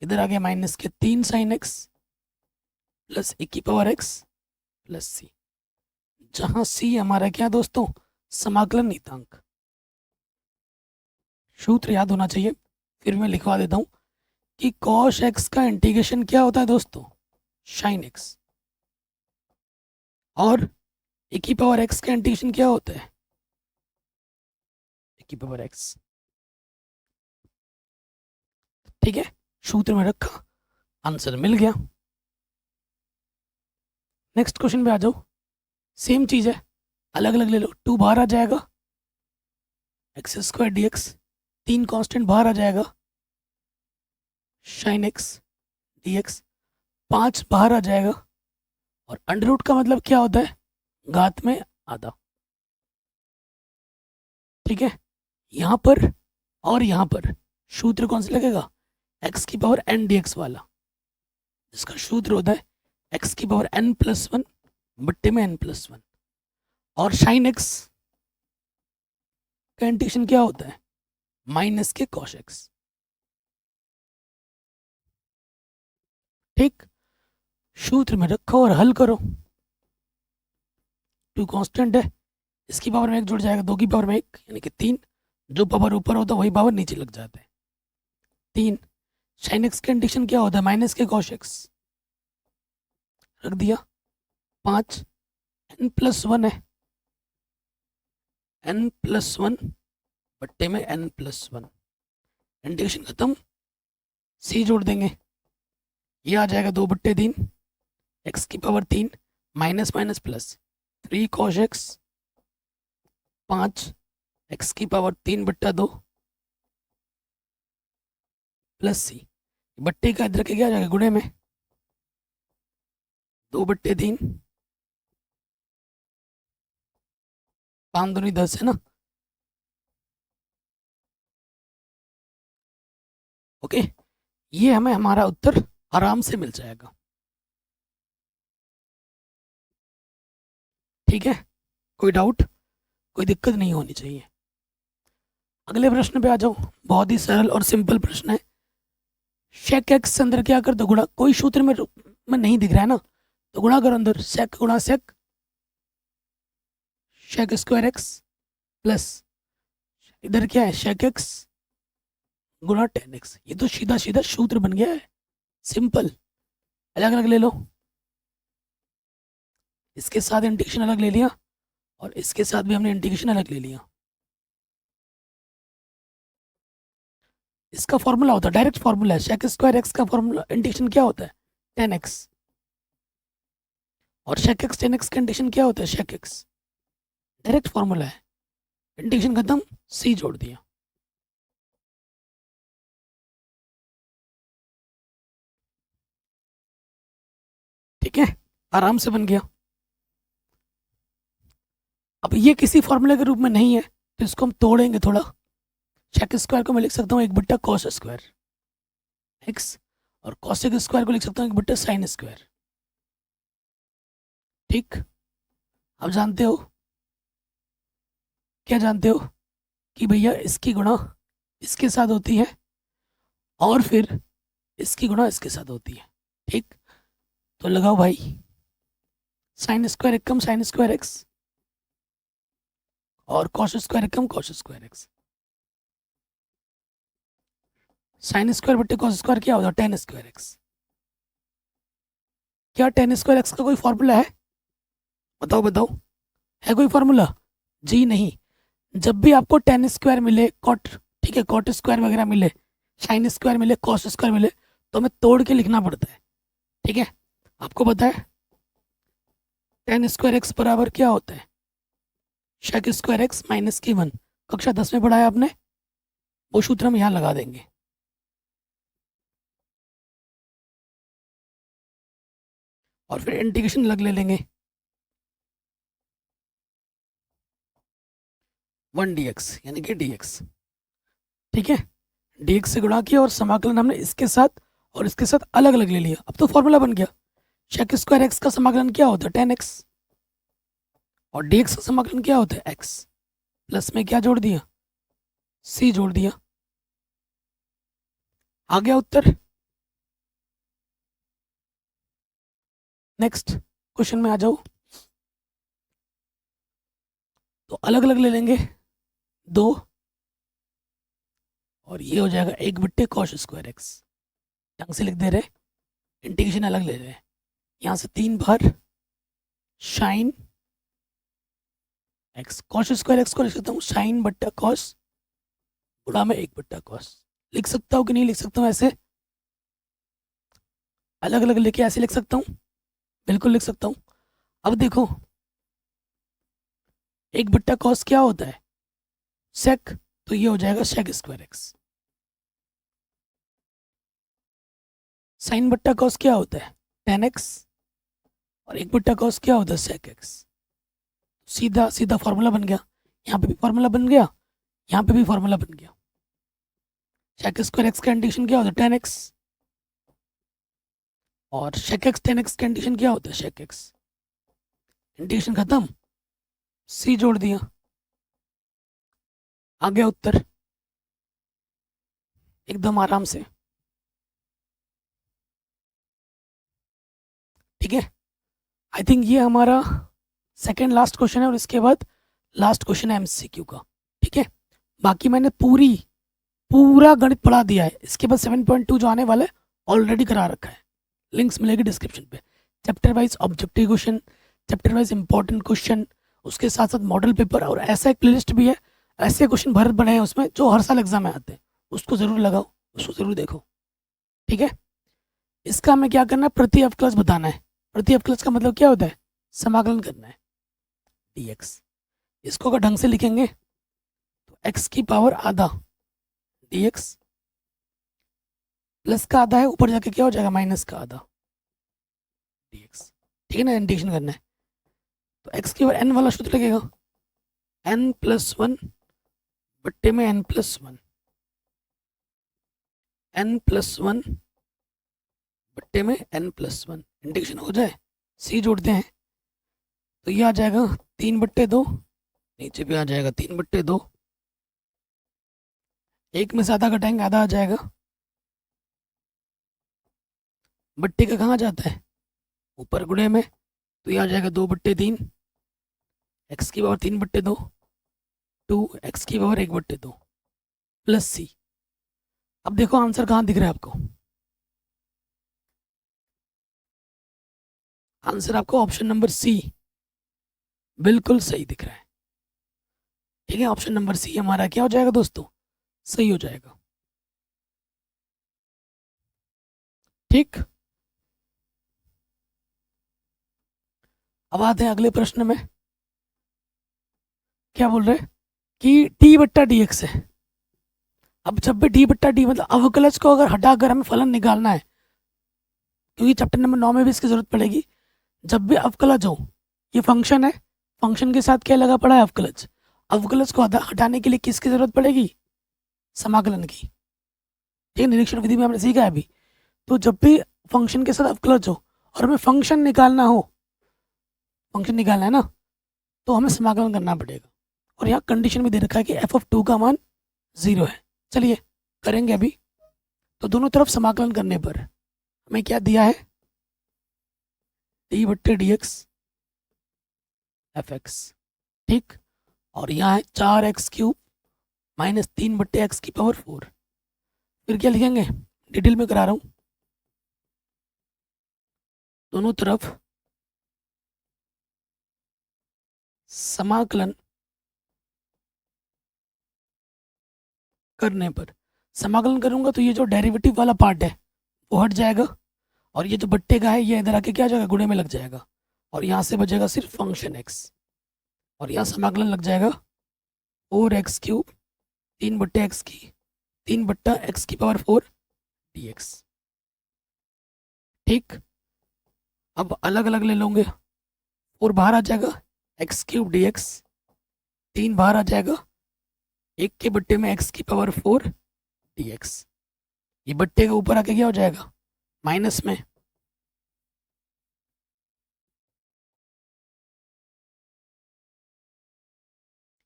इधर आ गया माइनस के 3 sin x प्लस e की पावर x प्लस c, जहाँ c हमारा क्या दोस्तों, समाकलन नीतांक। सूत्र याद होना चाहिए, फिर मैं लिखवा देता हूँ कि cos x का इंटीग्रेशन क्या होता है दोस्तों, sin x, और e की पावर x का इंटीग्रेशन क्या होता है, e की पावर x। ठीक है, सूत्र में रखा, आंसर मिल गया। नेक्स्ट क्वेश्चन पे आ जाओ, सेम चीज है, अलग अलग ले लो, 2 बाहर आ जाएगा x² dx, 3 कांस्टेंट बाहर आ जाएगा sin x dx, 5 बाहर आ जाएगा और अंडर रूट का मतलब क्या होता है, घात में आधा। ठीक है, यहाँ पर और यहाँ पर सूत्र कौन सा लगेगा, x की पावर n dx वाला, जिसका सूत्र होता है x की पावर n+1 बट्टे में n+1, और sin x का इंटीग्रेशन क्या होता है, माइनस के cos x। ठीक, सूत्र में रखो और हल करो। 2 कांस्टेंट है, इसकी पावर में 1 जुड़ जाएगा, 2 की पावर में 1 यानी कि 3, जो पावर ऊपर होता है वही पावर नीचे लग जाता है। 3 साइन एक्स की कंडीशन क्या होता है, माइनस के कॉस एक्स, रख दिया। 5 n+1 है, n+1 बट्टे में n+1, इंटीग्रेशन खत्म, c जोड़ देंगे, ये आ जाएगा 2/3, x की power 3 minus minus plus 3 cos x, 5 x की पावर 3/2 प्लस c, बट्टे का इधर के क्या आ जाएगा गुणे में, 2/3, 5 दूनी 10 है ना। ओके, ये हमें हमारा उत्तर आराम से मिल जाएगा। ठीक है, कोई डाउट, कोई दिक्कत नहीं होनी चाहिए। अगले प्रश्न पे आ जाओ, बहुत ही सरल और सिंपल प्रश्न है। शेक एक्स अंदर क्या कर दो गुणा, कोई सूत्र में नहीं दिख रहा है ना, तो गुणा करो अंदर, सेक गुणा सेक, शेक स्क्वायर एक्स प्लस इधर क्या है शेक एक्स गुणा टेन एक्स। ये तो सीधा सीधा सूत्र बन गया है, सिंपल। अलग अलग ले लो, इसके साथ इंटीग्रेशन अलग ले लिया और इसके साथ भी हमने इंटीग्रेशन अलग ले लिया। इसका फॉर्मूला होता है, डायरेक्ट फॉर्मूला है, शेक स्क्वायर एक्स का फॉर्मूला इंटीग्रेशन क्या होता है 10x, और शेक एक्स 10x का इंटीग्रेशन क्या होता है शेक एक्स, डायरेक्ट फॉर्मूला है। इंटीग्रेशन खत्म, c जोड़ दिया। ठीक है, आराम से बन गया। अब ये किसी फॉर्मूले के रूप में नहीं है तो इसको हम तोड़ेंगे थोड़ा। शेक स्क्वायर को मैं लिख सकता हूँ 1/cos स्क्वायर एक्स, और कॉसेक स्क्वायर को लिख सकता हूँ 1/sin स्क्वायर। ठीक, अब जानते हो, क्या जानते हो कि भैया इसकी गुणा इसके साथ होती है और फिर इसकी गुणा इसके साथ होती है। ठीक, तो लगाओ भाई, साइन स्क्वायर एक कम साइन स्क्वायर एक्स और कॉस स्क्वायर एक कम cos square x. Sine square बट्टे कॉस स्क्वायर क्या होता है 10 स्क्वायर एक्स। क्या 10 स्क्वायर एक्स का कोई फॉर्मूला है, बताओ बताओ, है कोई फॉर्मूला? जी नहीं। जब भी आपको 10 स्क्वायर मिले कॉट, ठीक है, कॉट स्क्वायर वगैरह मिले, साइन स्क्वायर मिले, कॉस स्क्वायर मिले, तो हमें तोड़ के लिखना पड़ता है। ठीक है, आपको पता है 10 स्क्वायर एक्स बराबर क्या होता है, शेक स्क्वायर एक्स माइनस की 1। कक्षा 10 में पढ़ाया आपने, वो सूत्र हम यहाँ लगा देंगे। और फिर इंटीग्रेशन अलग ले लेंगे, 1 dx यानी कि dx। ठीक है, dx से गुणा किया और समाकलन हमने इसके साथ और इसके साथ अलग अलग ले लिया। अब तो फॉर्मूला बन गया, शेक स्क्वायर एक्स का समाकलन क्या होता है 10x, और dx का समाकलन क्या होता है x, प्लस में क्या जोड़ दिया c जोड़ दिया, आ गया उत्तर। नेक्स्ट क्वेश्चन में आ जाओ, तो अलग अलग ले लेंगे 2, और ये हो जाएगा 1/cos स्क्वायर एक्स। ढंग से लिख दे रहे, इंटीग्रेशन अलग ले रहे हैं, यहाँ से 3 बार sine x, cos square x को लिख सकता हूँ साइन बट्टा कॉस गुणा में 1/cos। लिख सकता हूँ कि नहीं लिख सकता हूँ ऐसे, अलग अलग लेके ऐसे लिख सकता हूँ, बिल्कुल लिख सकता हूँ। अब देखो 1/cos क्या होता है सेक, तो ये हो जाएगा शेक स्क्वायर एक्स। साइन बट्टा कॉस क्या होता है 10x, और 1/cos क्या होता है सेक एक्स। सीधा सीधा फॉर्मूला बन गया, यहाँ पे भी फॉर्मूला बन गया, यहाँ पे भी फॉर्मूला बन गया। शेक स्क्वायर एक्स का इंटीग्रेशन क्या होता है 10x, और शेक एक्स 10x का इंटीग्रेशन क्या होता है शेक एक्स। इंटीग्रेशन खत्म, c जोड़ दिया, आ गया उत्तर एकदम आराम से। ठीक है, आई थिंक ये हमारा सेकेंड लास्ट क्वेश्चन है और इसके बाद लास्ट क्वेश्चन है एमसीक्यू का। ठीक है, बाकी मैंने पूरा गणित पढ़ा दिया है। इसके बाद 7.2 जो आने वाला है ऑलरेडी करा रखा है, लिंक्स मिलेगी डिस्क्रिप्शन पे। Chapter wise objective question, chapter wise important question, उसके साथ साथ मॉडल पेपर, और ऐसा एक प्लेलिस्ट भी है, ऐसे क्वेश्चन भरत बने हैं उसमें जो हर साल एग्जाम में आते हैं। उसको जरूर लगाओ, उसको जरूर देखो, ठीक है। इसका हमें क्या करना है, प्रति अवकलज बताना है। प्रति अवकलज का मतलब क्या होता है, समाकलन करना है dx। इसको अगर ढंग से लिखेंगे तो x की पावर आधा dx, प्लस का आधा है, ऊपर जाके क्या हो जाएगा, माइनस का आधा dx, ठीक है ना। इंटीग्रेशन करना है तो x की पावर n वाला सूत्र लगेगा, n+1 बट्टे में n+1, n+1 बट्टे में n+1, इंटीग्रेशन हो जाए, c जोड़ते हैं तो ये आ जाएगा 3/2, नीचे भी आ जाएगा 3/2, एक में से आधा घटाएंगे, आधा आ जाएगा, बट्टे का कहाँ जाता है, ऊपर गुणे में, तो ये आ जाएगा 2/3, x की पावर 3/2, 2x की पावर 1/2 प्लस सी। अब देखो आंसर कहाँ दिख रहा है आपको, आंसर आपको ऑप्शन नंबर सी बिल्कुल सही दिख रहा है, ठीक है। ऑप्शन नंबर सी हमारा क्या हो जाएगा दोस्तों, सही हो जाएगा, ठीक। अब आते हैं अगले प्रश्न में, क्या बोल रहे हैं कि d/dx है। अब जब भी d/d मतलब अवकलज को अगर हटाकर हमें फलन निकालना है, क्योंकि चैप्टर नंबर 9 में भी इसकी जरूरत पड़ेगी, जब भी अवकलज हो, ये फंक्शन है, फंक्शन के साथ क्या लगा पड़ा है, अवकलज। अवकलज को हटाने के लिए किसकी जरूरत पड़ेगी, समाकलन की, ठीक है। निरीक्षण विधि में हमने सीखा है अभी। तो जब भी फंक्शन के साथ अवकलज हो और हमें फंक्शन निकालना हो, फंक्शन निकालना है ना, तो हमें समाकलन करना पड़ेगा। और यहाँ कंडीशन भी दे रखा है कि f(2) का मान 0 है। चलिए करेंगे अभी। तो दोनों तरफ समाकलन करने पर हमें क्या दिया है, d/dx fx, ठीक। और यहाँ है 4x³ माइनस 3/x⁴। फिर क्या लिखेंगे, डिटेल में करा रहा हूँ, दोनों तरफ समाकलन करने पर, समाकलन करूंगा तो ये जो डेरिवेटिव वाला पार्ट है वो हट जाएगा, और ये जो बट्टे का है ये इधर आके क्या हो जाएगा, गुणे में लग जाएगा, और यहाँ से बचेगा सिर्फ फंक्शन x, और यहाँ समाकलन लग जाएगा 4x³, 3/x⁴ dx, ठीक। अब अलग अलग ले लोगे, 4 बाहर आ जाएगा, x³ dx, 3 बाहर आ जाएगा, 1 के बट्टे में x⁴ dx, ये बट्टे का ऊपर आके क्या हो जाएगा, माइनस में,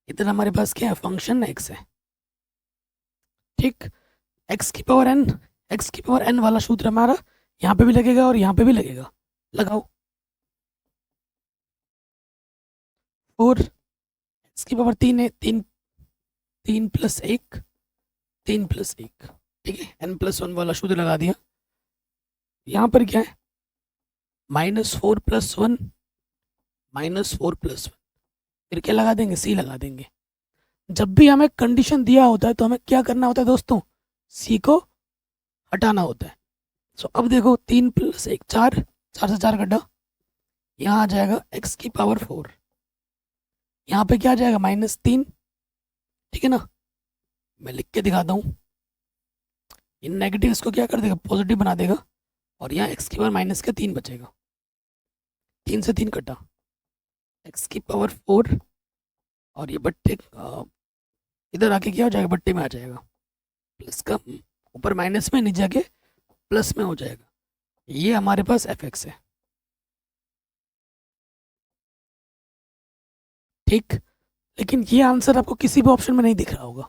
इधर हमारे पास क्या है, फंक्शन x है, ठीक। x⁴n वाला सूत्र हमारा यहाँ पे भी लगेगा और यहाँ पे भी लगेगा, लगाओ। 4 x⁴3 है, 3+1, 3+1, ठीक है। n+1 वाला सूत्र लगा दिया। यहाँ पर क्या है, -4+1, -4+1, फिर क्या लगा देंगे, सी लगा देंगे। जब भी हमें कंडीशन दिया होता है तो हमें क्या करना होता है दोस्तों, सी को हटाना होता है। सो अब देखो 3+1 4, 4 से 4 कटा, यहाँ आ जाएगा x⁴, यहाँ पे क्या आ जाएगा, -3, ठीक है ना। मैं लिख के दिखाता हूँ, इन नेगेटिव इसको क्या कर देगा, पॉजिटिव बना देगा, और यहाँ x⁻−3 बचेगा, 3 से 3 कटा, x⁴, और ये बट्टे इधर आके क्या हो जाएगा, बट्टे में आ जाएगा, प्लस का ऊपर माइनस में, नीचे आके प्लस में हो जाएगा। ये हमारे पास fx है, ठीक। लेकिन ये आंसर आपको किसी भी ऑप्शन में नहीं दिख रहा होगा,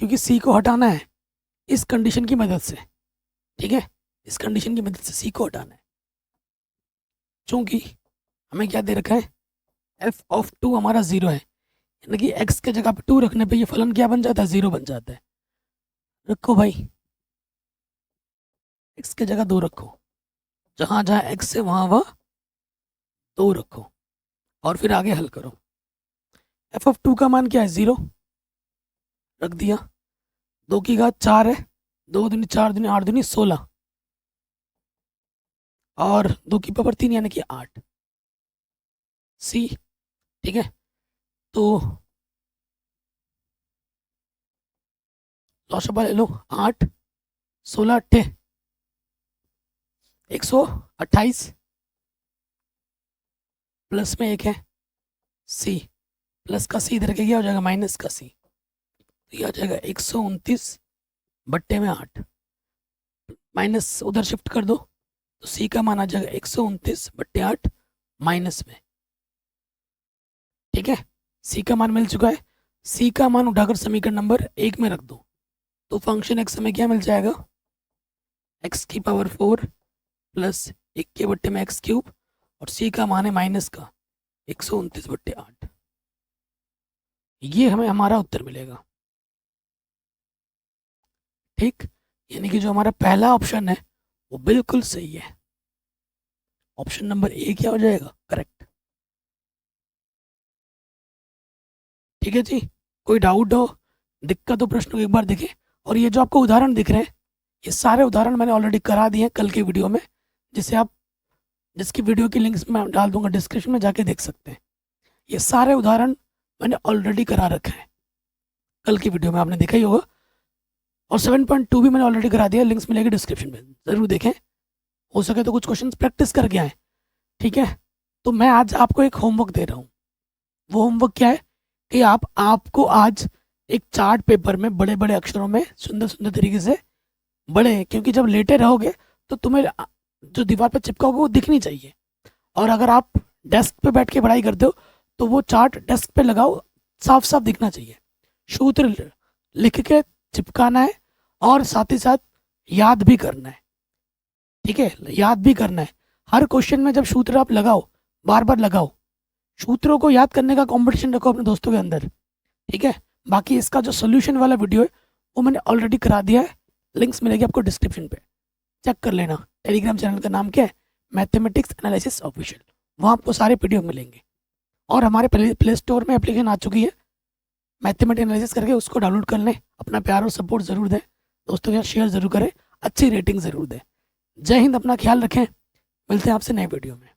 क्योंकि सी को हटाना है इस कंडीशन की मदद से, ठीक है। इस कंडीशन की मदद से सी को हटाना है, चूंकि हमें क्या दे रखा है, f(2) हमारा 0 है, यानी कि x के जगह पे 2 रखने पे ये फलन क्या बन जाता है, 0 बन जाता है। रखो भाई, x के जगह 2 रखो, जहाँ जहाँ x है वहाँ वहाँ 2 रखो, और फिर आगे हल करो। f(2) का मान क्या है, 0 रख दिया। 2 की घात 4 है, 2 दूनी 4 दूनी 8 दूनी 16, और 2 की पावर 3 यानी कि 8 सी। ठीक है, तो लॉशबा ले लो, 8 16 अट्ठे 128, प्लस में 1 है सी, प्लस का सी इधर के क्या हो जाएगा, माइनस का सी, तो ये आ जाएगा 129 बट्टे में 8, माइनस उधर शिफ्ट कर दो तो सी का मान आ जाएगा 129 बट्टे 8 माइनस में। ठीक है, सी का मान मिल चुका है। सी का मान उठाकर समीकरण नंबर 1 में रख दो, तो फंक्शन एक्स हमें क्या मिल जाएगा, एक्स की पावर 4 प्लस 1 के बट्टे में एक्स क्यूब, और सी का मान है माइनस का 129 बट्टे 8। ये हमें हमारा उत्तर मिलेगा। ठीक, यानी कि जो हमारा पहला ऑप्शन है वो बिल्कुल सही है। ऑप्शन नंबर ए क्या हो जाएगा, करेक्ट। ठीक है जी, कोई डाउट हो, दिक्कत हो, प्रश्न को एक बार देखें। और ये जो आपको उदाहरण दिख रहे हैं, ये सारे उदाहरण मैंने ऑलरेडी करा दिए हैं कल के वीडियो में, जिसे आप, जिसकी वीडियो की लिंक्स मैं डाल दूंगा डिस्क्रिप्शन में, जाके देख सकते हैं। ये सारे उदाहरण मैंने ऑलरेडी करा रखे हैं, कल की वीडियो में आपने देखा ही होगा। और 7.2 भी मैंने ऑलरेडी करा दिया, लिंक्स मिलेगी डिस्क्रिप्शन में, ज़रूर देखें। हो सके तो कुछ क्वेश्चन प्रैक्टिस करके आए। ठीक है, तो मैं आज आपको एक होमवर्क दे रहा हूँ। वो होमवर्क क्या है कि आपको आज एक चार्ट पेपर में बड़े बड़े अक्षरों में सुंदर सुंदर तरीके से, बड़े, क्योंकि जब लेटे रहोगे तो तुम्हें जो दीवार पर चिपका होगा वो दिखनी चाहिए। और अगर आप डेस्क पे बैठ के पढ़ाई करते हो तो वो चार्ट डेस्क पे लगाओ, साफ साफ दिखना चाहिए। सूत्र लिख के चिपकाना है, और साथ ही साथ याद भी करना है। ठीक है, याद भी करना है। हर क्वेश्चन में जब सूत्र आप लगाओ, बार बार लगाओ, सूत्रों को याद करने का कंपटीशन रखो अपने दोस्तों के अंदर। ठीक है, बाकी इसका जो सोल्यूशन वाला वीडियो है वो मैंने ऑलरेडी करा दिया है, लिंक्स मिलेगी आपको डिस्क्रिप्शन पे, चेक कर लेना। टेलीग्राम चैनल का नाम क्या है, मैथमेटिक्स एनालिसिस ऑफिशियल, वहाँ आपको सारे पीडीएफ मिलेंगे। और हमारे प्ले स्टोर में एप्लीकेशन आ चुकी है मैथमेटिक्स एनालिसिस करके, उसको डाउनलोड कर लें। अपना प्यार और सपोर्ट ज़रूर दें, दोस्तों के साथ शेयर ज़रूर करें, अच्छी रेटिंग ज़रूर दें। जय हिंद, अपना ख्याल रखें, मिलते हैं आपसे नए वीडियो में।